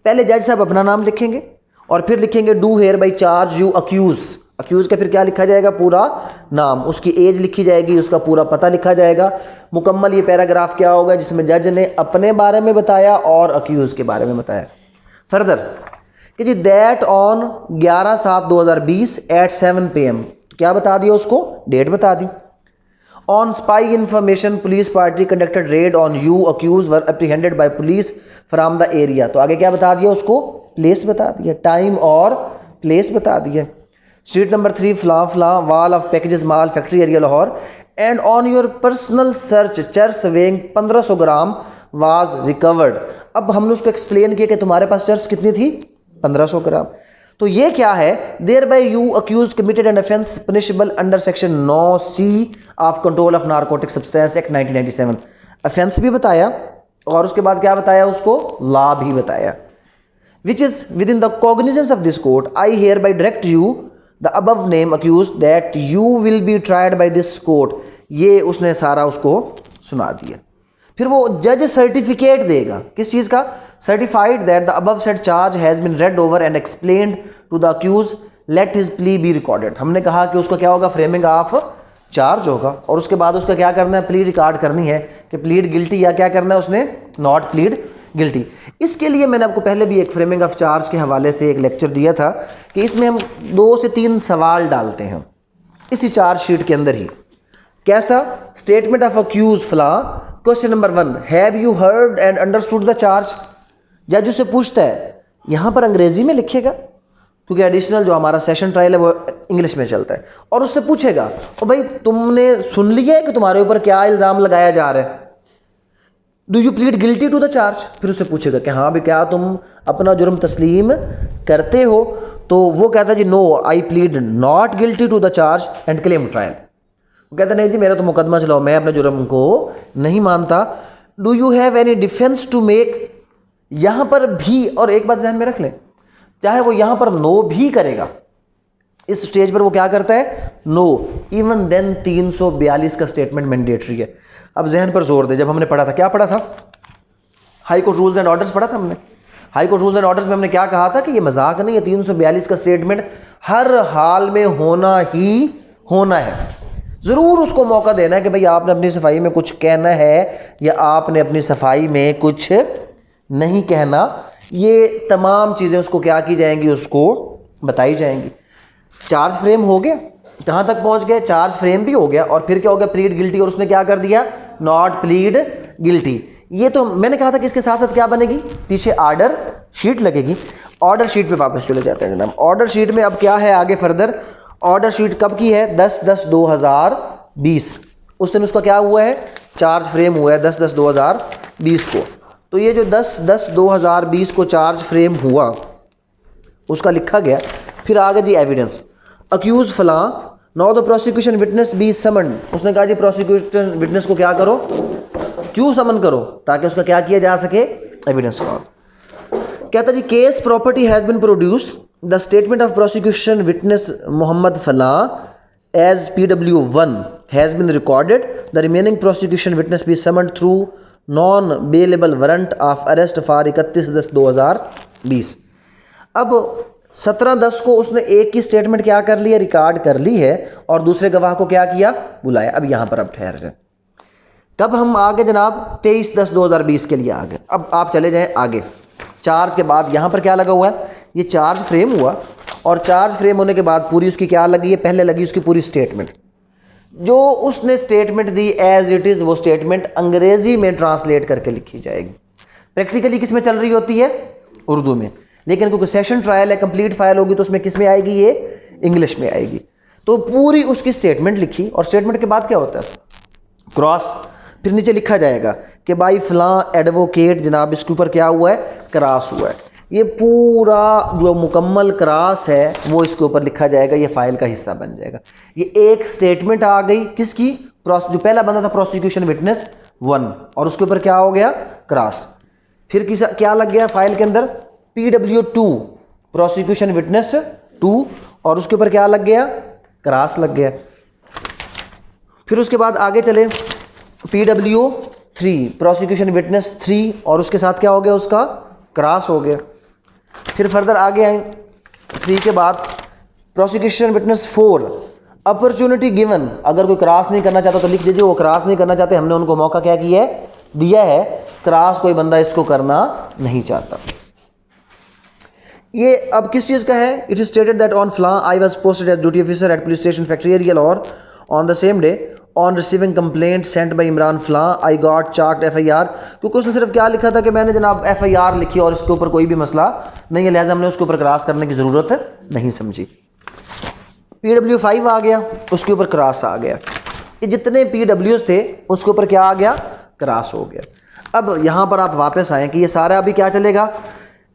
पहले जज साहब अपना नाम लिखेंगे और फिर लिखेंगे do hereby charge you accused. Accused का फिर क्या लिखा जाएगा, पूरा नाम, उसकी एज लिखी जाएगी, उसका पूरा पता लिखा जाएगा। मुकम्मल ये पैराग्राफ क्या होगा जिसमें जज ने अपने बारे में बताया और अक्यूज के बारे में बताया। फर्दर कि जी दैट ऑन 11/7/2020 at 7 PM, तो क्या बता दिया उसको, डेट बता दी। On spy information police party conducted raid on you accused were apprehended by police from the area, तो आगे क्या बता दिया उसको, प्लेस बता दिया, टाइम और प्लेस बता दिया। स्ट्रीट नंबर 3 फलां फलां wall of packages mall factory area Lahore and on your personal search cheers weighing 1500 gram was recovered. अब हमने उसको एक्सप्लेन किया कि तुम्हारे पास चर्स कितनी थी, 1500 ग्राम। तो ये क्या है, thereby you accused committed an offence punishable under section 9C of control of narcotic substance act 1997। Offence भी बताया और उसके बाद क्या बताया उसको, लॉ भी बताया। Which is within the cognizance of this court I hereby direct you the above name accused that you will be tried by this court. ये उसने सारा उसको सुना दिया। फिर वो जज सर्टिफिकेट देगा, किस चीज़ का, certified that the above said charge has been read over and explained to the accused let his plea be recorded. हमने कहा कि उसका क्या होगा, फ्रेमिंग ऑफ चार्ज होगा और उसके बाद उसका क्या करना है, प्ली रिकॉर्ड करनी है कि प्लीड गिल्टी या क्या करना है उसने, नॉट प्लीड गिल्टी। इसके लिए मैंने आपको पहले भी एक फ्रेमिंग ऑफ चार्ज के हवाले से एक लेक्चर दिया था कि इसमें हम 2 से 3 सवाल डालते हैं इसी चार्ज शीट के अंदर ही। कैसा, स्टेटमेंट ऑफ अक्यूज फला, question number 1 have you heard and understood the charge. जज उससे पूछता है, यहाँ पर अंग्रेजी में लिखेगा क्योंकि एडिशनल जो हमारा सेशन ट्रायल है वो इंग्लिश में चलता है, और उससे पूछेगा ओ भाई तुमने सुन लिया है कि तुम्हारे ऊपर क्या इल्ज़ाम लगाया जा रहा है, do you plead guilty to the charge. फिर उससे पूछेगा कि हाँ भाई क्या तुम अपना जुर्म तस्लीम करते हो, तो वो कहता है जी no I plead not guilty to the charge and claim trial. वो कहता नहीं जी मेरा तो मुकदमा चलाओ, मैं अपने जुर्म को नहीं मानता। Do you have any defence to make. यहाँ पर भी, और एक बात ध्यान में रख लें, चाहे वो यहाँ पर नो भी करेगा, इस स्टेज पर वो क्या करता है, नो, इवन देन 342 का स्टेटमेंट मैंडेटरी है। अब जहन पर जोर दे, जब हमने पढ़ा था, क्या पढ़ा था, high court rules and orders पढ़ा था हमने। High court rules and orders में हमने क्या कहा था कि ये मजाक नहीं है, 342 का स्टेटमेंट हर हाल में होना ही होना है। ज़रूर उसको मौका देना है कि भाई आपने अपनी सफाई में कुछ कहना है या आपने अपनी सफाई में कुछ नहीं कहना, ये तमाम चीज़ें उसको क्या की जाएंगी, उसको बताई जाएंगी। चार्ज फ्रेम हो गया, कहाँ तक पहुँच गए, चार्ज फ्रेम भी हो गया, और फिर क्या हो गया, प्लीड गिल्टी, और उसने क्या कर दिया, नॉट प्लीड गिल्टी। ये तो मैंने कहा था कि इसके साथ साथ क्या बनेगी, पीछे ऑर्डर शीट लगेगी। ऑर्डर शीट पे वापस चले जाते हैं जनाब। ऑर्डर शीट में अब क्या है आगे फर्दर, ऑर्डर शीट कब की है, 10/10/2020। उस दिन उसका क्या हुआ है, चार्ज फ्रेम हुआ है 10/10/2020 को। तो ये जो 10/10/2020 को चार्ज फ्रेम हुआ उसका लिखा गया। फिर आगे जी एविडेंस, अक्यूज फलां now the prosecution witness be someone. उसने कहा जी प्रोसिक्यूशन विटनेस को क्या करो, क्यों समन करो, ताकि उसका क्या किया जा सके, एविडेंस कॉल। कहता जी case property has been produced, the statement of prosecution witness Mohammad फलां as PW1 has been recorded, the remaining prosecution witness be summoned through non bailable warrant of arrest for 31/10/2020। अब 17/10 को उसने एक की स्टेटमेंट क्या कर ली है, रिकॉर्ड कर ली है, और दूसरे गवाह को क्या किया, बुलाया। अब यहाँ पर अब ठहर जाए, कब हम आगे जनाब 23/10/2020 के लिए आ गए। अब आप चले जाएं आगे, चार्ज के बाद यहाँ पर क्या लगा हुआ है, ये चार्ज फ्रेम हुआ, और चार्ज फ्रेम होने के बाद पूरी उसकी क्या लगी है, पहले लगी उसकी पूरी स्टेटमेंट। जो उसने स्टेटमेंट दी एज इट इज़, वो स्टेटमेंट अंग्रेजी में ट्रांसलेट करके लिखी जाएगी। प्रैक्टिकली किस में चल रही होती है, उर्दू में, लेकिन क्योंकि सेशन ट्रायल है, कंप्लीट फाइल होगी, तो उसमें किस में आएगी, ये इंग्लिश में आएगी। तो पूरी उसकी स्टेटमेंट लिखी, और स्टेटमेंट के बाद क्या होता है, क्रॉस। फिर नीचे लिखा जाएगा कि भाई फलां एडवोकेट जनाब, इसके ऊपर क्या हुआ है, क्रॉस हुआ है। ये पूरा जो मुकम्मल क्रॉस है वो इसके ऊपर लिखा जाएगा, ये फाइल का हिस्सा बन जाएगा। ये एक स्टेटमेंट आ गई किसकी, जो पहला बंदा था प्रोसिक्यूशन विटनेस 1, और उसके ऊपर क्या हो गया, क्रॉस। फिर किस क्या लग गया फाइल के अंदर, PW2 प्रोसिक्यूशन विटनेस 2, और उसके ऊपर क्या लग गया, क्रॉस लग गया। फिर उसके बाद आगे चले, PW3 प्रोसिक्यूशन विटनेस 3 और उसके साथ क्या हो गया, उसका क्रॉस हो गया। फिर फर्दर आगे आए 3 के बाद प्रोसिक्यूशन विटनेस 4 अपॉर्चुनिटी गिवन, अगर कोई क्रॉस नहीं करना चाहता तो लिख दीजिए वो क्रॉस नहीं करना चाहते, हमने उनको मौका क्या किया है, दिया है, क्रॉस कोई बंदा इसको करना नहीं चाहता। ये अब किस चीज़ का है, it is stated that on फ्ला I was posted as duty officer at police station factory area और on the same day on receiving complaint sent by Imran फ्ला आई गॉट चार्ट FIR, क्योंकि उसने सिर्फ क्या लिखा था कि मैंने जनाब FIR लिखी और इसके ऊपर कोई भी मसला नहीं है, लिहाजा हमने उसके ऊपर क्रॉस करने की ज़रूरत नहीं समझी। PW5 आ गया, उसके ऊपर क्रॉस आ गया। ये जितने PWs थे उसके ऊपर क्या आ गया, क्रॉस हो गया। अब यहाँ पर आप वापस आएँ कि ये सारा अभी क्या चलेगा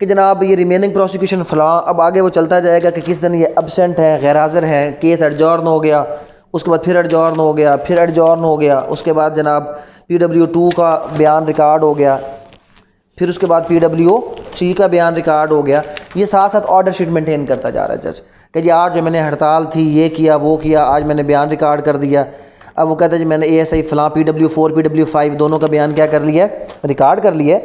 कि जनाब ये रिमेनिंग प्रोसिक्यूशन फला, अब आगे वो चलता जाएगा कि किस दिन ये एब्सेंट है, गैर हाज़िर है, केस एडजॉर्न हो गया, उसके बाद फिर एडजॉर्न हो गया, फिर एडजॉर्न हो गया, उसके बाद जनाब PW2 का बयान रिकॉर्ड हो गया, फिर उसके बाद PW3 का बयान रिकॉर्ड हो गया। ये साथ साथ ऑर्डर शीट मेंटेन करता जा रहा है जज कि जी आज जो मैंने हड़ताल थी, ये किया वो किया, आज मैंने बयान रिकॉर्ड कर दिया। अब वो कहता है जी मैंने ASI फलां PW4 PW5 दोनों का बयान क्या कर लिया, रिकॉर्ड कर लिया।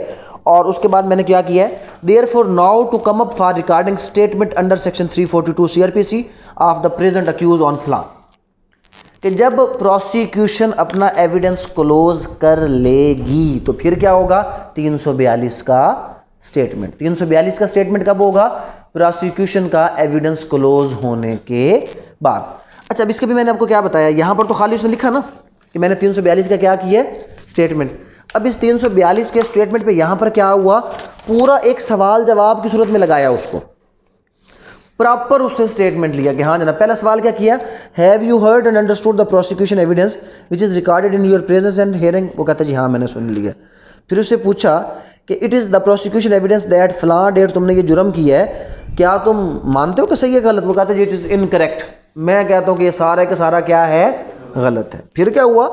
और उसके बाद मैंने क्या किया है, therefore now to come up for recording statement under section 342 CRPC of the present accused on फलां, कि जब प्रोसिक्यूशन अपना एविडेंस क्लोज कर लेगी तो फिर क्या होगा, 342 का स्टेटमेंट। 342 का स्टेटमेंट कब होगा, प्रोसिक्यूशन का एविडेंस क्लोज होने के बाद। अच्छा अब इसके भी मैंने आपको क्या बताया, यहाँ पर तो खाली उसने लिखा ना कि मैंने 342 का क्या किया स्टेटमेंट। अब इस 342 के स्टेटमेंट पे यहाँ पर क्या हुआ, पूरा एक सवाल जवाब की सूरत में लगाया उसको, प्रॉपर उससे स्टेटमेंट लिया कि हाँ जनाब, पहला सवाल क्या किया, have you heard and understood the prosecution evidence which is recorded in your presence and hearing, वो कहता जी हाँ मैंने सुन लिया। फिर उससे पूछा कि it is the prosecution evidence that फलां डेट तुमने ये जुर्म किया है, क्या तुम मानते हो कि सही है गलत, वो कहता जी इट इज़ इनकरेक्ट, मैं कहता हूँ कि ये सारा का सारा क्या है, गलत है। फिर क्या हुआ,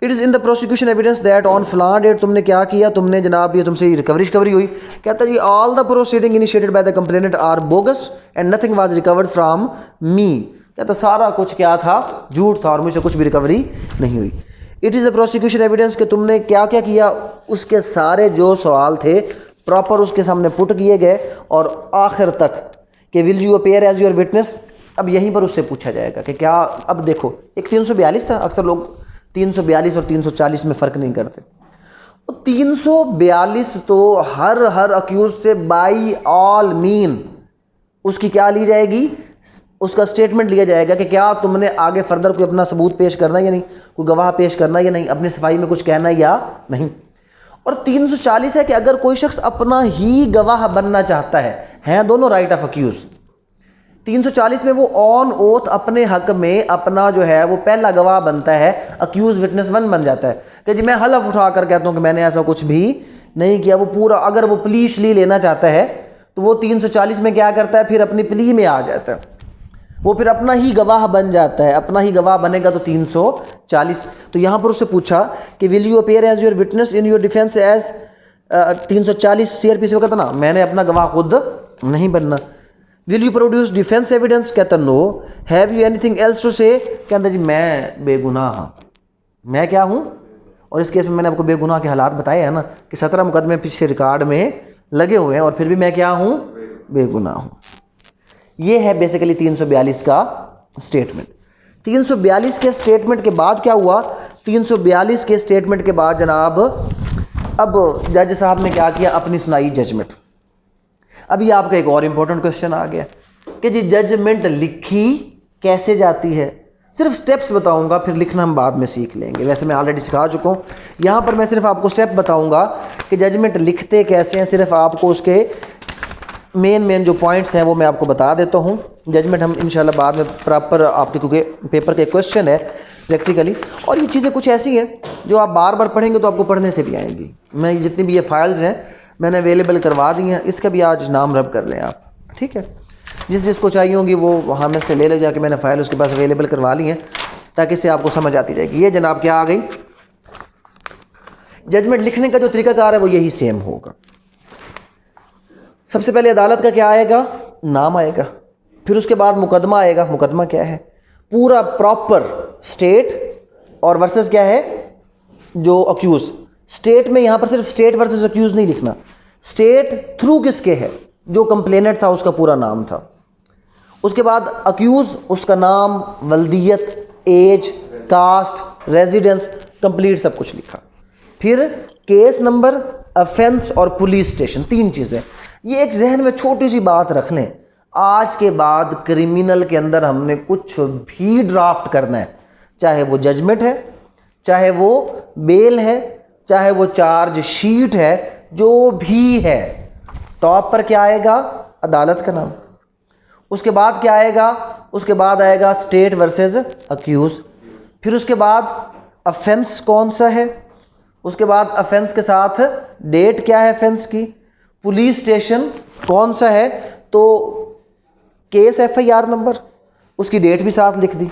it is in the prosecution evidence that on फलां डेट तुमने क्या किया, तुमने जनाब ये तुमसे रिकवरी हुई, कहता जी all the proceeding initiated by the complainant are bogus and nothing was recovered from me, कहता सारा कुछ क्या था, झूठ था और मुझसे कुछ भी रिकवरी नहीं हुई। It is the prosecution evidence कि तुमने क्या क्या किया, उसके सारे जो सवाल थे प्रॉपर उसके सामने पुट किए गए और आखिर तक कि will you appear as your witness. अब यहीं पर उससे पूछा जाएगा कि क्या, अब देखो एक 342 था, अक्सर लोग 342 और 340 में फ़र्क नहीं करते, तो 342 तो हर अक्यूज से बाई ऑल मीन उसकी क्या ली जाएगी, उसका स्टेटमेंट लिया जाएगा कि क्या तुमने आगे फर्दर कोई अपना सबूत पेश करना है या नहीं, कोई गवाह पेश करना है या नहीं, अपनी सफाई में कुछ कहना है या नहीं। और 340 है कि अगर कोई शख्स अपना ही गवाह बनना चाहता है, हैं दोनों राइट ऑफ अक्यूज। 340 में वो ऑन ओथ अपने हक में अपना जो है वो पहला गवाह बनता है, अक्यूज विटनेस 1 बन जाता है कि जी मैं हलफ उठा कर कहता हूँ कि मैंने ऐसा कुछ भी नहीं किया। वो पूरा अगर वो प्ली शली लेना चाहता है तो वो 340 में क्या करता है, फिर अपनी प्ली में आ जाता है, वो फिर अपना ही गवाह बन जाता है। अपना ही गवाह बनेगा तो 340। तो यहाँ पर उससे पूछा कि will you appear as your witness in your defence as 340 CRPC, वो कहता ना मैंने अपना गवाह खुद नहीं बनना। Will you produce defence evidence, कहता no. Have you anything else to say, कहता जी मैं बेगुनाह हाँ, मैं क्या हूँ। और इस केस में मैंने आपको बेगुनाह के हालात बताए हैं ना कि 17 मुकदमे पीछे रिकॉर्ड में लगे हुए हैं और फिर भी मैं क्या हूँ, बेगुनाह हूँ। ये है बेसिकली 342 का स्टेटमेंट। 342 के स्टेटमेंट के बाद क्या हुआ, 342 के स्टेटमेंट के बाद जनाब अब जज साहब ने क्या किया, अपनी सुनाई जजमेंट। अभी आपका एक और इम्पोर्टेंट क्वेश्चन आ गया कि जी जजमेंट लिखी कैसे जाती है। सिर्फ स्टेप्स बताऊंगा, फिर लिखना हम बाद में सीख लेंगे, वैसे मैं ऑलरेडी सिखा चुका हूँ। यहाँ पर मैं सिर्फ आपको स्टेप बताऊंगा कि जजमेंट लिखते कैसे हैं, सिर्फ आपको उसके मेन जो पॉइंट्स हैं वो मैं आपको बता देता हूँ। जजमेंट हम इंशाल्लाह बाद में प्रॉपर आपके, क्योंकि पेपर के क्वेश्चन है प्रैक्टिकली, और ये चीज़ें कुछ ऐसी हैं जो आप बार बार पढ़ेंगे तो आपको पढ़ने से भी आएंगी। मैं जितनी भी ये फाइल्स हैं मैंने अवेलेबल करवा दी हैं, इसका भी आज नाम रब कर लें आप, ठीक है। जिसको चाहिए होंगी वो वहाँ में से ले ले जाके, मैंने फ़ाइल उसके पास अवेलेबल करवा ली हैं ताकि इससे आपको समझ आती जाएगी। ये जनाब क्या आ गई, जजमेंट लिखने का जो तरीकाकार है वो यही सेम होगा। सबसे पहले अदालत का क्या आएगा, नाम आएगा, फिर उसके बाद मुकदमा आएगा। मुकदमा क्या है, पूरा प्रॉपर स्टेट और वर्सेस क्या है जो अक्यूज, स्टेट में यहाँ पर सिर्फ स्टेट वर्सेस अक्यूज नहीं लिखना, स्टेट थ्रू किसके है, जो कंप्लेनेंट था उसका पूरा नाम था। उसके बाद अक्यूज, उसका नाम, वल्दियत, एज, कास्ट, रेजिडेंस, कंप्लीट सब कुछ लिखा। फिर केस नंबर, अफेंस और पुलिस स्टेशन, 3 चीज़ें। ये एक जहन में छोटी सी बात रख लें, आज के बाद क्रिमिनल के अंदर हमने कुछ भी ड्राफ्ट करना है, चाहे वो जजमेंट है, चाहे वो बेल है, चाहे वो चार्ज शीट है, जो भी है, टॉप पर क्या आएगा, अदालत का नाम। उसके बाद क्या आएगा, उसके बाद आएगा स्टेट वर्सेस अक्यूज। फिर उसके बाद अफेंस कौन सा है, उसके बाद अफेंस के साथ डेट क्या है अफेंस की, पुलिस स्टेशन कौन सा है, तो केस FIR नंबर, उसकी डेट भी साथ लिख दी।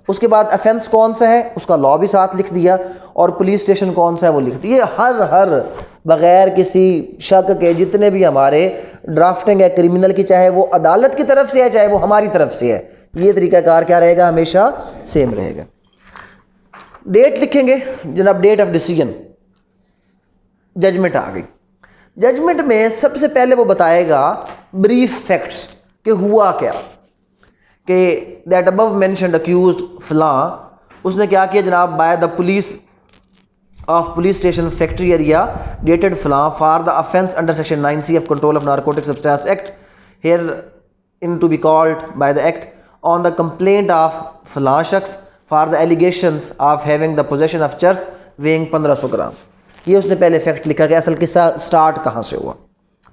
उसके बाद अफेंस कौन सा है, उसका लॉ भी साथ लिख दिया, और पुलिस स्टेशन कौन सा है वो लिख दिया। ये हर बग़ैर किसी शक के जितने भी हमारे ड्राफ्टिंग है क्रिमिनल की, चाहे वो अदालत की तरफ से है चाहे वो हमारी तरफ से है, ये तरीक़ाकार क्या रहेगा, हमेशा सेम रहेगा। डेट लिखेंगे जनाब, डेट ऑफ डिसीजन। जजमेंट आ गई, जजमेंट में सबसे पहले वो बताएगा ब्रीफ फैक्ट्स कि हुआ क्या, कि दैट अबव मेंशन्ड अक्यूज्ड फलां, उसने क्या किया जनाब, by the police of police station factory area dated फलां for the offence under section 9C of control of narcotic substance act here in to be called by the act on the complaint of फलां शख्स for the allegations of having the possession of charas weighing 1500 gram. ये उसने पहले फैक्ट लिखा कि असल किस्सा स्टार्ट कहाँ से हुआ।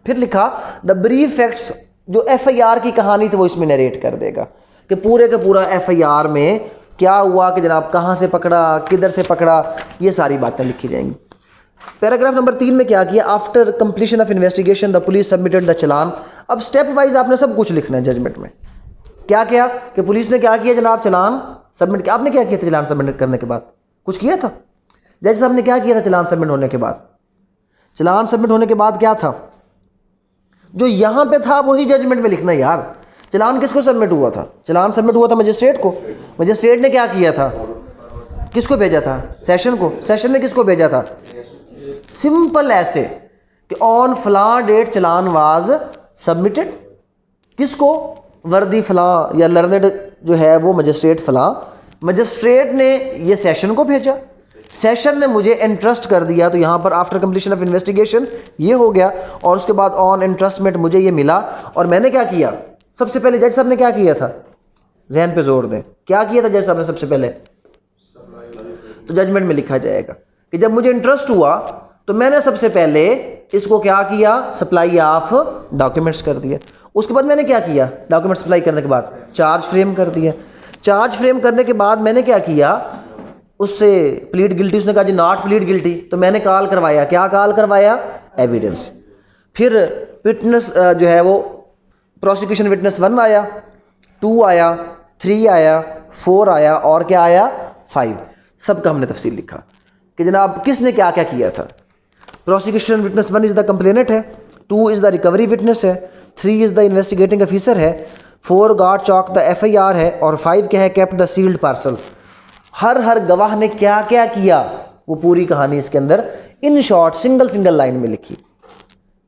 फिर लिखा द ब्रीफ फैक्ट्स, जो FIR की कहानी थी वो इसमें नरेट कर देगा कि पूरे का पूरा FIR में क्या हुआ, कि जनाब कहाँ से पकड़ा, किधर से पकड़ा, ये सारी बातें लिखी जाएंगी। पैराग्राफ नंबर 3 में क्या किया, after completion of investigation the police submitted the challan. अब स्टेप वाइज आपने सब कुछ लिखना है जजमेंट में। क्या किया कि पुलिस ने क्या किया जनाब, चलान सबमिट किया। आपने क्या किया था चलान सबमिट करने के बाद, कुछ किया था? जज साहब ने क्या किया था चलान सबमिट होने के बाद? चलान सबमिट होने के बाद क्या था, जो यहाँ पे था वही जजमेंट में लिखना यार। चलान किसको सबमिट हुआ था? चलान सबमिट हुआ था मजिस्ट्रेट को। मजिस्ट्रेट ने क्या किया था, किसको भेजा था? सेशन को। सेशन ने किसको भेजा था? सिंपल ऐसे कि ऑन फलां डेट चलान वाज सबमिटेड। किसको? वर्दी फलां या लर्नेड जो है वो मजिस्ट्रेट फलां। मजिस्ट्रेट ने ये सेशन को भेजा, सेशन ने मुझे इंट्रस्ट कर दिया, तो यहाँ पर आफ्टर कंप्लीशन ऑफ इन्वेस्टिगेशन ये हो गया, और उसके बाद ऑन इंट्रस्टमेंट मुझे ये मिला, और मैंने क्या किया? सबसे पहले जज साहब ने क्या किया था, जहन पे जोर दें, क्या किया था जज साहब ने सबसे पहले? तो जजमेंट में लिखा जाएगा कि जब मुझे इंटरेस्ट हुआ तो मैंने सबसे पहले इसको क्या किया, सप्लाई ऑफ डॉक्यूमेंट्स कर दिया। उसके बाद मैंने क्या किया, डॉक्यूमेंट सप्लाई करने के बाद चार्ज फ्रेम कर दिया। चार्ज फ्रेम करने के बाद मैंने क्या किया, उससे प्लीड गिल्टी, उसने कहा जी नॉट प्लीड गिल्टी, तो मैंने कॉल करवाया। क्या कॉल करवाया? एविडेंस। फिर विटनेस जो है वो प्रोसिक्यूशन विटनेस 1 आया, 2 आया, 3 आया, 4 आया, और क्या आया? 5। सबका हमने तफसील लिखा कि जनाब किसने क्या क्या किया था। Prosecution witness 1 is the complainant है, 2 इज़ द रिकवरी विटनेस है, 3 इज़ द इन्वेस्टिगेटिंग ऑफिसर है, 4 गॉट चॉक द FIR है, और 5 क्या है? Kept the sealed parcel. हर गवाह ने क्या क्या किया वो पूरी कहानी इसके अंदर इन शॉर्ट सिंगल लाइन में लिखी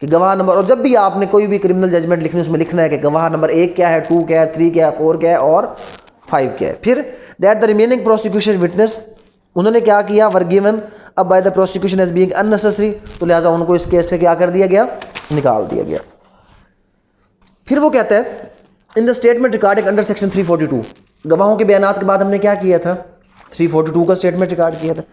कि गवाह नंबर, और जब भी आपने कोई भी क्रिमिनल जजमेंट लिखनी उसमें लिखना है कि गवाह नंबर 1 क्या है, 2 क्या है, 3 क्या है, 4 क्या है और 5 क्या है। फिर that the remaining prosecution witness, उन्होंने क्या किया, were given up by the prosecution as being unnecessary, तो लिहाजा उनको इस केस से क्या कर दिया गया, निकाल दिया गया। फिर वो कहता है in the statement recording under section 342, गवाहों के बयानात के बाद हमने क्या किया था, 342 का स्टेटमेंट रिकॉर्ड किया था।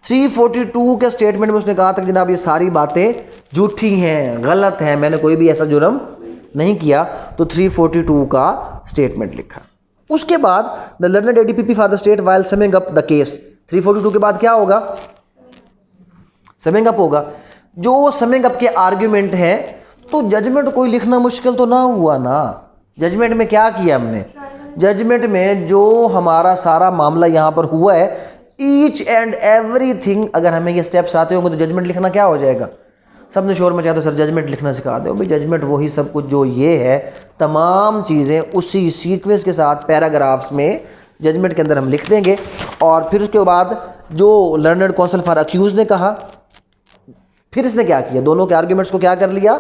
342 के स्टेटमेंट में उसने कहा था कि जनाब ये सारी बातें झूठी हैं, गलत हैं, मैंने कोई भी ऐसा जुर्म नहीं किया, तो 342 का स्टेटमेंट लिखा। उसके बाद the learned ADPP for the state while summing up the case, 342 के बाद क्या होगा, समिंग अप होगा। जो समिंग अप के आर्ग्यूमेंट हैं, तो जजमेंट कोई लिखना मुश्किल तो ना हुआ ना। जजमेंट में क्या किया हमने, जजमेंट में जो हमारा सारा मामला यहाँ पर हुआ है, ईच एंड एवरीथिंग, अगर हमें ये स्टेप्स आते होंगे तो जजमेंट लिखना क्या हो जाएगा। सबने शोर मचाया तो सर जजमेंट लिखना सिखा दो, भाई जजमेंट वही सब कुछ जो ये है, तमाम चीज़ें उसी सीक्वेंस के साथ पैराग्राफ्स में जजमेंट के अंदर हम लिख देंगे। और फिर उसके बाद जो लर्नड काउंसिल फॉर अक्यूज ने कहा, फिर इसने क्या किया, दोनों के आर्ग्यूमेंट्स को क्या कर लिया,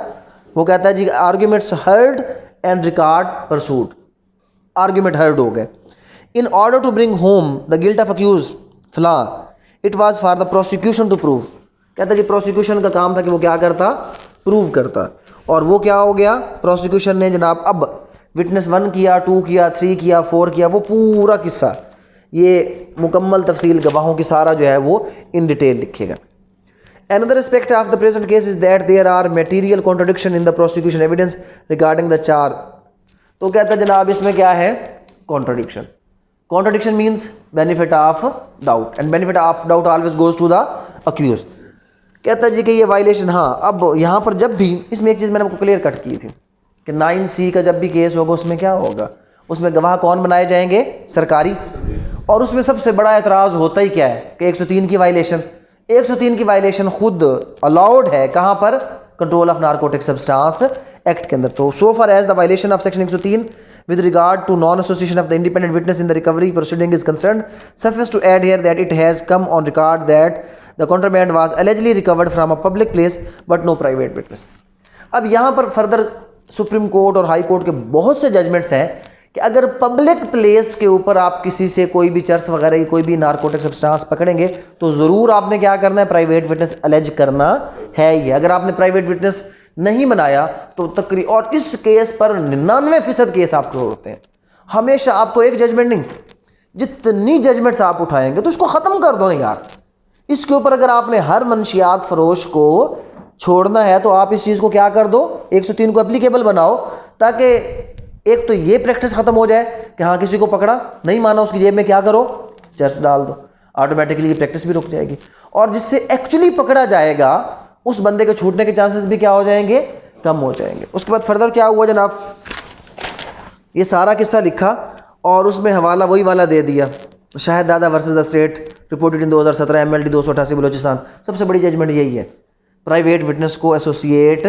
वो कहता है जी arguments heard and record perused, argument heard हो गए। In order to bring home the guilt of accused फला it was for the prosecution to prove, कहता जी प्रोसिक्यूशन का काम था कि वो क्या करता, प्रूव करता। और वो क्या हो गया, प्रोसिक्यूशन ने जनाब अब विटनेस 1 किया, 2 किया, 3 किया, 4 किया, वो पूरा किस्सा, ये मुकम्मल तफसील गवाहों की सारा जो है वो इन डिटेल लिखेगा। Another aspect of the present case is that there are material contradiction in the prosecution evidence regarding the charge। तो कहता है जनाब इसमें क्या है, contradiction। Contradiction means benefit of doubt and benefit of doubt always goes to the accused। कहता है जी कि ये वायलेशन, हाँ अब यहाँ पर जब भी, इसमें एक चीज़ मैंने आपको क्लियर कट की थी कि 9C का जब भी केस होगा उसमें क्या होगा, उसमें गवाह कौन बनाए जाएंगे, सरकारी। और उसमें सबसे बड़ा एतराज़ होता ही क्या है कि 103 की वायलेशन, 103 की वायलेशन खुद अलाउड है कहाँ पर, control of narcotic substance act के अंदर। तो so far as the violation of section 103 with regard to non-association of the independent witness in the recovery proceeding is concerned, suffice to add here that it has come on record that the contraband was allegedly recovered from a public place but no private witness। अब यहाँ पर फर्दर सुप्रीम कोर्ट और हाई कोर्ट के बहुत से जजमेंट्स हैं कि अगर पब्लिक प्लेस के ऊपर आप किसी से कोई भी चर्स वगैरह की कोई भी नारकोटिक सब्सटेंस पकड़ेंगे तो ज़रूर आपने क्या करना है, प्राइवेट विटनेस अलेज करना है ही। अगर आपने प्राइवेट विटनेस नहीं बनाया तो तकरीबन, और इस केस पर 99% केस आपके होते हैं, हमेशा आपको एक जजमेंट नहीं, जितनी जजमेंट्स आप उठाएंगे तो इसको ख़त्म कर दो ना यार। इसके ऊपर अगर आपने हर मंशियात फरोश को छोड़ना है तो आप इस चीज़ को क्या कर दो, 103 को एप्लीकेबल बनाओ, ताकि एक तो ये प्रैक्टिस ख़त्म हो जाए कि हाँ किसी को पकड़ा नहीं माना उसकी जेब में क्या करो, चर्च डाल दो, ऑटोमेटिकली ये प्रैक्टिस भी रुक जाएगी। और जिससे एक्चुअली पकड़ा जाएगा उस बंदे के छूटने के चांसेस भी क्या हो जाएंगे, कम हो जाएंगे। उसके बाद फर्दर क्या हुआ जनाब, ये सारा किस्सा लिखा और उसमें हवाला वही वाला दे दिया, शाहिद दादा versus the state reported in 2017 MLD 288 Balochistan. सबसे बड़ी जजमेंट यही है, प्राइवेट विटनेस को एसोसिएट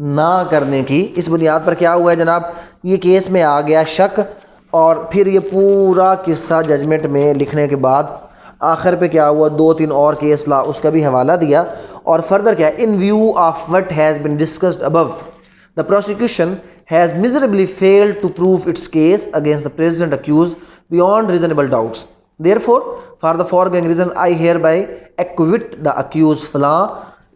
ना करने की। इस बुनियाद पर क्या हुआ है जनाब, ये केस में आ गया शक, और फिर ये पूरा किस्सा जजमेंट में लिखने के बाद आखिर पे क्या हुआ, 2-3 और केस ला, उसका भी हवाला दिया। और फर्दर क्या, in view of what has been discussed above the prosecution has miserably failed to prove its case against the present accused beyond reasonable doubts, therefore for the foregoing reason I hereby acquit the accused फला।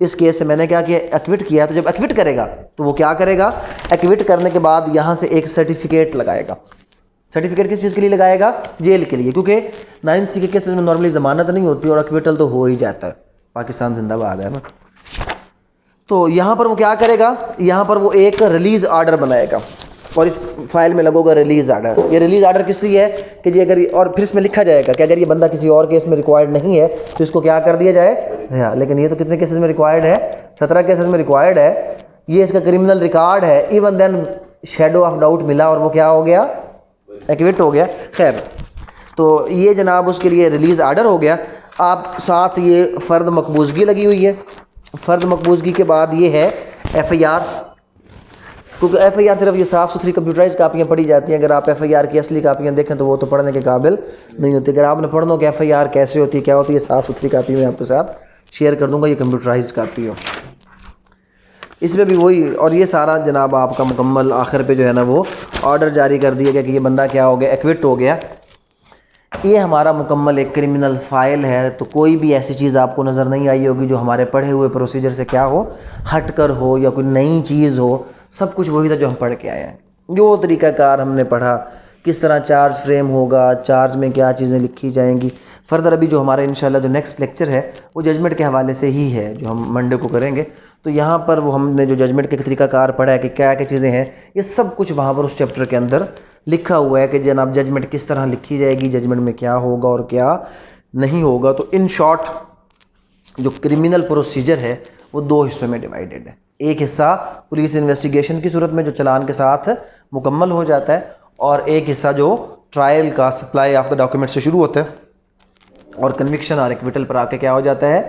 इस केस से मैंने क्या किया, एक्विट किया। तो जब एक्विट करेगा तो वो क्या करेगा, एक्विट करने के बाद यहाँ से एक सर्टिफिकेट लगाएगा। सर्टिफिकेट किस चीज़ के लिए लगाएगा, जेल के लिए, क्योंकि 9C के केसेस में नॉर्मली ज़मानत नहीं होती और एक्विटल तो हो ही जाता है, पाकिस्तान जिंदाबाद है ना। तो यहाँ पर वो क्या करेगा, यहाँ पर वो एक रिलीज़ आर्डर बनाएगा और इस फाइल में लगोगा रिलीज़ आर्डर। ये रिलीज़ आर्डर किस लिए है कि जी अगर, और फिर इसमें लिखा जाएगा कि अगर ये बंदा किसी और केस में रिक्वायर्ड नहीं है तो इसको क्या कर दिया जाए रिहा। लेकिन ये तो कितने केसेस में रिक्वायर्ड है, 17 केसेस में रिक्वायर्ड है, ये इसका क्रिमिनल रिकॉर्ड है। Even then shadow of doubt मिला और वो क्या हो गया, एक्विट हो गया। खैर, तो ये जनाब उसके लिए रिलीज़ आर्डर हो गया। आप साथ ये फ़र्द मकबूजगी लगी हुई है। फ़र्द मकबूजगी के बाद ये है FIR, क्योंकि FIR सिर्फ ये साफ़ सुथरी कंप्यूटराइज कापियाँ पढ़ी जाती हैं। अगर आप FIR की असली कापियाँ देखें तो वो तो पढ़ने के काबिल नहीं होती। अगर आपने पढ़ना हो कि FIR कैसे होती है, क्या होती है, साफ़ सुथरी कापी मैं आपके साथ शेयर कर दूँगा, ये कंप्यूटराइज कापी हो, इसमें भी वही। और ये सारा जनाब आपका मुकम्मल आखिर पे जो है ना वो ऑर्डर जारी कर दिया गया कि ये बंदा क्या हो गया, एक्विट हो गया। ये हमारा मुकम्मल एक क्रिमिनल फ़ाइल है। तो कोई भी ऐसी चीज़ आपको नज़र नहीं आई होगी जो हमारे पढ़े हुए प्रोसीजर से क्या हो, हट कर हो या कोई नई चीज़ हो। सब कुछ वही था जो हम पढ़ के आए हैं। जो तरीक़ाकार हमने पढ़ा, किस तरह चार्ज फ्रेम होगा, चार्ज में क्या चीज़ें लिखी जाएंगी। फ़र्दर अभी जो हमारा इंशाल्लाह जो नेक्स्ट लेक्चर है वो जजमेंट के हवाले से ही है, जो हम मंडे को करेंगे। तो यहाँ पर वो हमने जो जजमेंट के तरीक़ाकार पढ़ा है कि क्या क्या चीज़ें हैं, ये सब कुछ वहाँ पर उस चैप्टर के अंदर लिखा हुआ है कि जनाब जजमेंट किस तरह लिखी जाएगी, जजमेंट में क्या होगा और क्या नहीं होगा। तो इन शॉर्ट जो क्रिमिनल प्रोसीजर है वो 2 हिस्सों में डिवाइडेड है। एक हिस्सा पुलिस इन्वेस्टिगेशन की सूरत में जो चलान के साथ मुकम्मल हो जाता है, और एक हिस्सा जो ट्रायल का सप्लाई ऑफ द डॉक्यूमेंट से शुरू होता है और कन्विक्शन और एक्विटल पर आके क्या हो जाता है,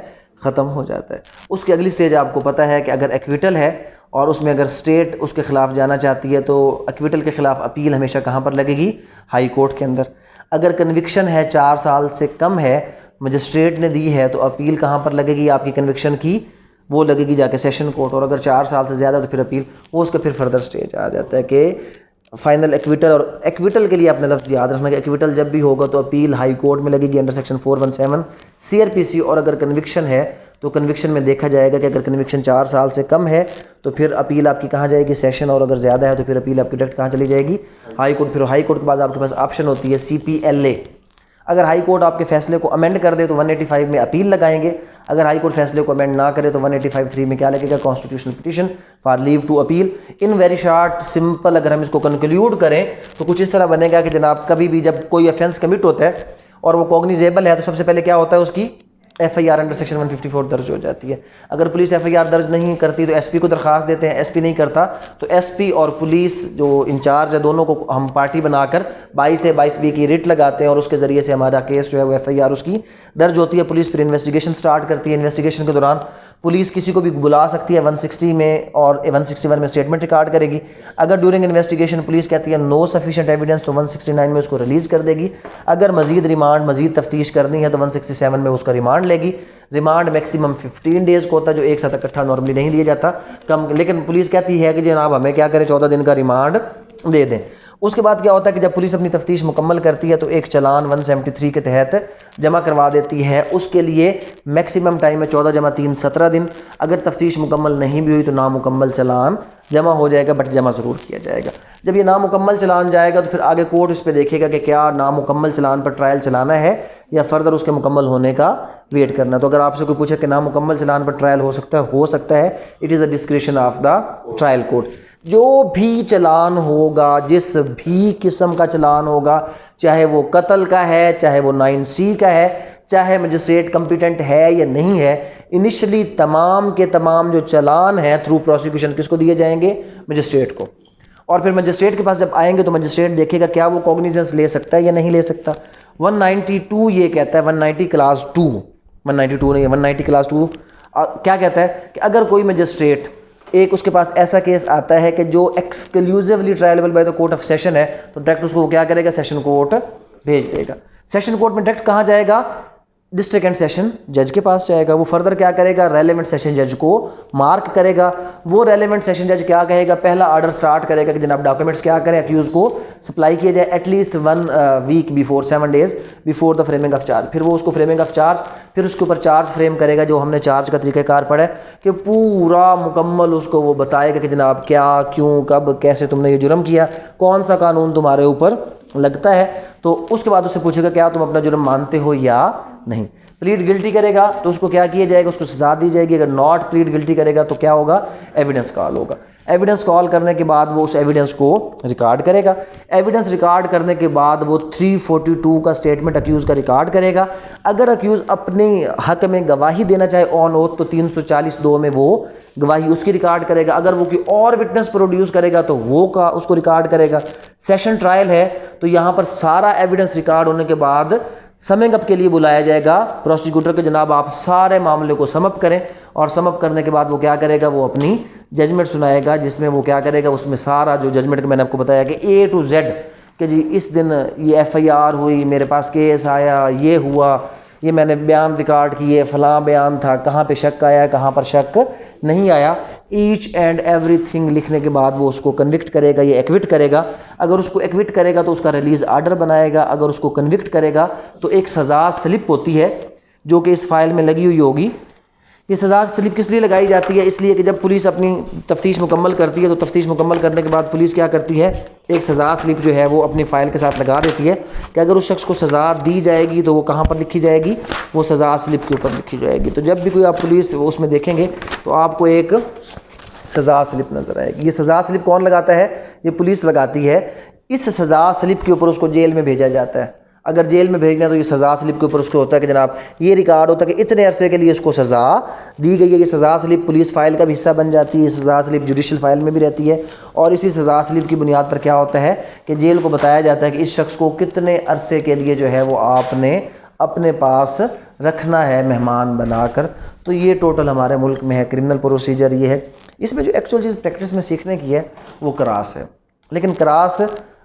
ख़त्म हो जाता है। उसकी अगली स्टेज आपको पता है कि अगर एक्विटल है और उसमें अगर स्टेट उसके ख़िलाफ़ जाना चाहती है तो एक्विटल के ख़िलाफ़ अपील हमेशा कहाँ पर लगेगी, हाई कोर्ट के अंदर। अगर कन्विक्शन है 4 साल से कम है, मजिस्ट्रेट ने दी है, तो अपील कहाँ पर लगेगी आपकी कन्विक्शन की? वो लगेगी जाके सेशन कोर्ट। और अगर 4 साल से ज़्यादा तो फिर अपील वो उसका फिर फर्दर स्टेज आ जाता है कि फाइनल एक्विटल। और एक्विटल के लिए आपने लफ्ज़ याद रखना कि एक्विटल जब भी होगा तो अपील हाई कोर्ट में लगेगी अंडर सेक्शन 417 CRPC। और अगर कन्विक्शन है तो कन्विक्शन में देखा जाएगा कि अगर कन्विक्शन 4 साल से कम है तो फिर अपील आपकी कहाँ जाएगी? सेशन। और अगर ज़्यादा है तो फिर अपील आपकी डायरेक्ट कहाँ चली जाएगी? High court. फिर हाई कोर्ट के बाद आपके पास ऑप्शन होती है CPLA। अगर हाई कोर्ट आपके फैसले को अमेंड कर दे तो 185 में अपील लगाएंगे। अगर हाई कोर्ट फैसले को अमेंड ना करे तो 185(3) में क्या लगेगा? Constitutional petition for leave to appeal. In very short simple अगर हम इसको कंक्लूड करें तो कुछ इस तरह बनेगा कि जनाब कभी भी जब कोई ऑफेंस कमिट होता है और वो कॉग्निजेबल है तो सबसे पहले क्या होता है? उसकी FIR अंडर सेक्शन 154 दर्ज हो जाती है। अगर पुलिस FIR दर्ज नहीं करती तो SP को दरख्वास्त देते हैं, SP नहीं करता तो SP और पुलिस जो इंचार्ज है दोनों को हम पार्टी बनाकर 22A/22B की रिट लगाते हैं और उसके ज़रिए से हमारा केस जो है वो FIR उसकी दर्ज होती है। पुलिस फिर इन्वेस्टिगेशन स्टार्ट करती है। इन्वेस्टिगेशन के दौरान पुलिस किसी को भी बुला सकती है 160 में और 161 में स्टेटमेंट रिकॉर्ड करेगी। अगर ड्यूरिंग इन्वेस्टिगेशन पुलिस कहती है नो सफिशिएंट एविडेंस तो 169 में उसको रिलीज़ कर देगी। अगर मजीद रिमांड मजीद तफ्तीश करनी है तो 167 में उसका रिमांड लेगी। रिमांड मैक्सिमम 15 डेज़ को होता है जो एक साथ इकट्ठा नॉर्मली नहीं दिया जाता कम। लेकिन पुलिस कहती है कि जनाब हमें क्या करें 14 दिन का रिमांड दे दें। उसके बाद क्या होता है कि जब पुलिस अपनी तफ्तीश मुकम्मल करती है तो एक चलान 173 के तहत जमा करवा देती है। उसके लिए मैक्सिमम टाइम है 14 + 3 17 दिन। अगर तफ्तीश मुकम्मल नहीं भी हुई तो नामुकम्मल चलान जमा हो जाएगा, बट जमा ज़रूर किया जाएगा। जब ये नामुकम्मल चलान जाएगा तो फिर आगे कोर्ट इस पर देखेगा कि क्या नामुकम्मल चलान पर ट्रायल चलाना है या फर्दर उसके मुकम्मल होने का वेट करना। तो अगर आपसे कोई पूछे कि नामुकम्मल चलान पर ट्रायल हो सकता है, it is the discretion of the trial court. जो भी चलान होगा, जिस भी किस्म का चलान होगा, चाहे वो कत्ल का है, चाहे वो 9C का है, चाहे मजिस्ट्रेट कम्पिटेंट है या नहीं है, इनिशियली तमाम के तमाम जो चलान है थ्रू प्रोसिक्यूशन किसको दिए जाएंगे? मजिस्ट्रेट को। और फिर मजिस्ट्रेट के पास जब आएंगे तो मजिस्ट्रेट देखेगा क्या वो कॉग्निजेंस ले सकता है या नहीं ले सकता। 192 ये कहता है, 190 क्लास 2, 192 नहीं, 190 क्लास 2 क्या कहता है कि अगर कोई मजिस्ट्रेट एक उसके पास ऐसा केस आता है कि जो exclusively triable by the court of session है तो डायरेक्ट उसको क्या करेगा? सेशन कोर्ट भेज देगा। सेशन कोर्ट में डायरेक्ट कहाँ जाएगा? डिस्ट्रिक्ट एंड सेशन जज के पास जाएगा। वो फर्दर क्या करेगा? रेलेवेंट सेशन जज को मार्क करेगा। वो रेलेवेंट सेशन जज क्या कहेगा? पहला ऑर्डर स्टार्ट करेगा कि जनाब डॉक्यूमेंट्स क्या करें, अक्यूज को सप्लाई किया जाए at least 1 week before, 7 days before the framing of charge. फिर वो उसको फ्रेमिंग ऑफ चार्ज, फिर उसके ऊपर चार्ज फ्रेम करेगा। जो हमने चार्ज का तरीक़ाकार पढ़ा है कि पूरा मुकम्मल उसको वो बताएगा कि जनाब क्या, क्यों, कब, कैसे तुमने ये जुर्म किया, कौन सा कानून तुम्हारे ऊपर लगता है। तो उसके बाद उससे पूछेगा क्या तुम अपना जुर्म मानते हो या नहीं। प्लीड गिल्टी करेगा तो उसको क्या किया जाएगा? उसको सजा दी जाएगी। अगर नॉट प्लीड गिल्टी करेगा तो क्या होगा? एविडेंस कॉल होगा। एविडेंस कॉल करने के बाद वो उस एविडेंस को रिकॉर्ड करेगा। एविडेंस रिकॉर्ड करने के बाद वो 342 का स्टेटमेंट अक्यूज़ का रिकॉर्ड करेगा। अगर अक्यूज़ अपने हक में गवाही देना चाहे ऑन ओथ तो 340(2) में वो गवाही उसकी रिकॉर्ड करेगा। अगर वो कोई और विटनेस प्रोड्यूस करेगा तो वो का उसको रिकॉर्ड करेगा। सेशन ट्रायल है तो यहाँ पर सारा एविडेंस रिकॉर्ड होने के बाद समिंग अप के लिए बुलाया जाएगा प्रोसिक्यूटर के, जनाब आप सारे मामले को समअप करें। और समअप करने के बाद वो क्या करेगा? वो अपनी जजमेंट सुनाएगा, जिसमें वो क्या करेगा? उसमें सारा जो जजमेंट का मैंने आपको बताया कि A to Z कि जी इस दिन ये FIR हुई, मेरे पास केस आया, ये हुआ, ये मैंने बयान रिकॉर्ड किए, फ़लाँ बयान था, कहाँ पे शक आया, कहाँ पर शक नहीं आया, ईच एंड एवरीथिंग लिखने के बाद वो उसको कन्विक्ट करेगा या एक्विट करेगा। अगर उसको एक्विट करेगा तो उसका रिलीज़ आर्डर बनाएगा। अगर उसको कन्विक्ट करेगा तो एक सज़ा स्लिप होती है जो कि इस फाइल में लगी हुई होगी। ये सज़ा स्लिप किस लिए लगाई जाती है? इसलिए कि जब पुलिस अपनी तफ्तीश मुकम्मल करती है तो तफ्तीश मुकम्मल करने के बाद पुलिस क्या करती है? एक सज़ा स्लिप जो है वो अपनी फ़ाइल के साथ लगा देती है कि अगर उस शख्स को सज़ा दी जाएगी तो वो कहाँ पर लिखी जाएगी? वो सज़ा स्लिप के ऊपर लिखी जाएगी। तो जब भी कोई आप पुलिस उसमें देखेंगे तो आपको एक सज़ा स्लिप नज़र आएगी। ये सज़ा स्लिप कौन लगाता है? ये पुलिस लगाती है। इस सज़ा स्लिप के ऊपर उसको जेल में भेजा जाता है। अगर जेल में भेजना है तो ये सज़ा स्लिप के ऊपर उसको होता है कि जनाब ये रिकॉर्ड होता है कि इतने अरसे के लिए इसको सज़ा दी गई है। ये सज़ा स्लिप पुलिस फाइल का भी हिस्सा बन जाती है। ये सज़ा स्लिप जुडिशल फाइल में भी रहती है और इसी सज़ा स्लिप की बुनियाद पर क्या होता है कि जेल को बताया जाता है कि इस शख्स को कितने अरसे के लिए जो है वो आपने अपने पास रखना है मेहमान बनाकर। तो ये टोटल हमारे मुल्क में है क्रिमिनल प्रोसीजर ये है। इसमें जो एक्चुअल चीज़ प्रैक्टिस में सीखने की है वो क्रास है। लेकिन क्रास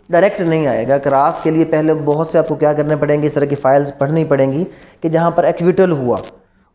डायरेक्ट नहीं आएगा। क्रॉस के लिए पहले बहुत से आपको क्या करने पड़ेंगे, इस तरह की फाइल्स पढ़नी पड़ेंगी कि जहाँ पर एक्विटल हुआ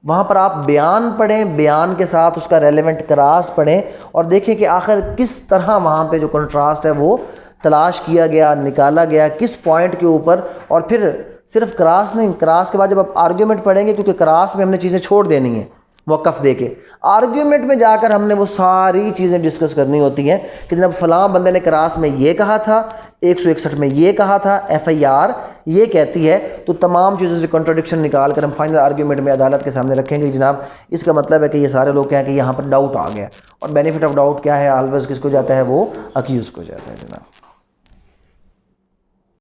वहाँ पर आप बयान पढ़ें, बयान के साथ उसका रेलेवेंट क्रॉस पढ़ें और देखें कि आखिर किस तरह वहाँ पे जो कंट्रास्ट है वो तलाश किया गया, निकाला गया, किस पॉइंट के ऊपर। और फिर सिर्फ क्रॉस नहीं, क्रॉस के बाद जब आप आर्ग्यूमेंट पढ़ेंगे, क्योंकि क्रॉस में हमने चीज़ें छोड़ देनी है वक़्फ़ दे के, आर्ग्यूमेंट में जाकर हमने वो सारी चीज़ें डिस्कस करनी होती हैं कि जनाब फ़लाँ बंदे ने क्रॉस में ये कहा था, 161 में ये कहा था, FIR ये कहती है। तो तमाम चीज़ों से कंट्राडिक्शन निकाल कर हम फाइनल आर्ग्यूमेंट में अदालत के सामने रखेंगे। जनाब इसका मतलब है कि ये सारे लोग कहें कि यहाँ पर डाउट आ गया, और बेनिफिट ऑफ डाउट क्या है, ऑलवेज किसको जाता है, वो अक्यूज़ को जाता है जनाब।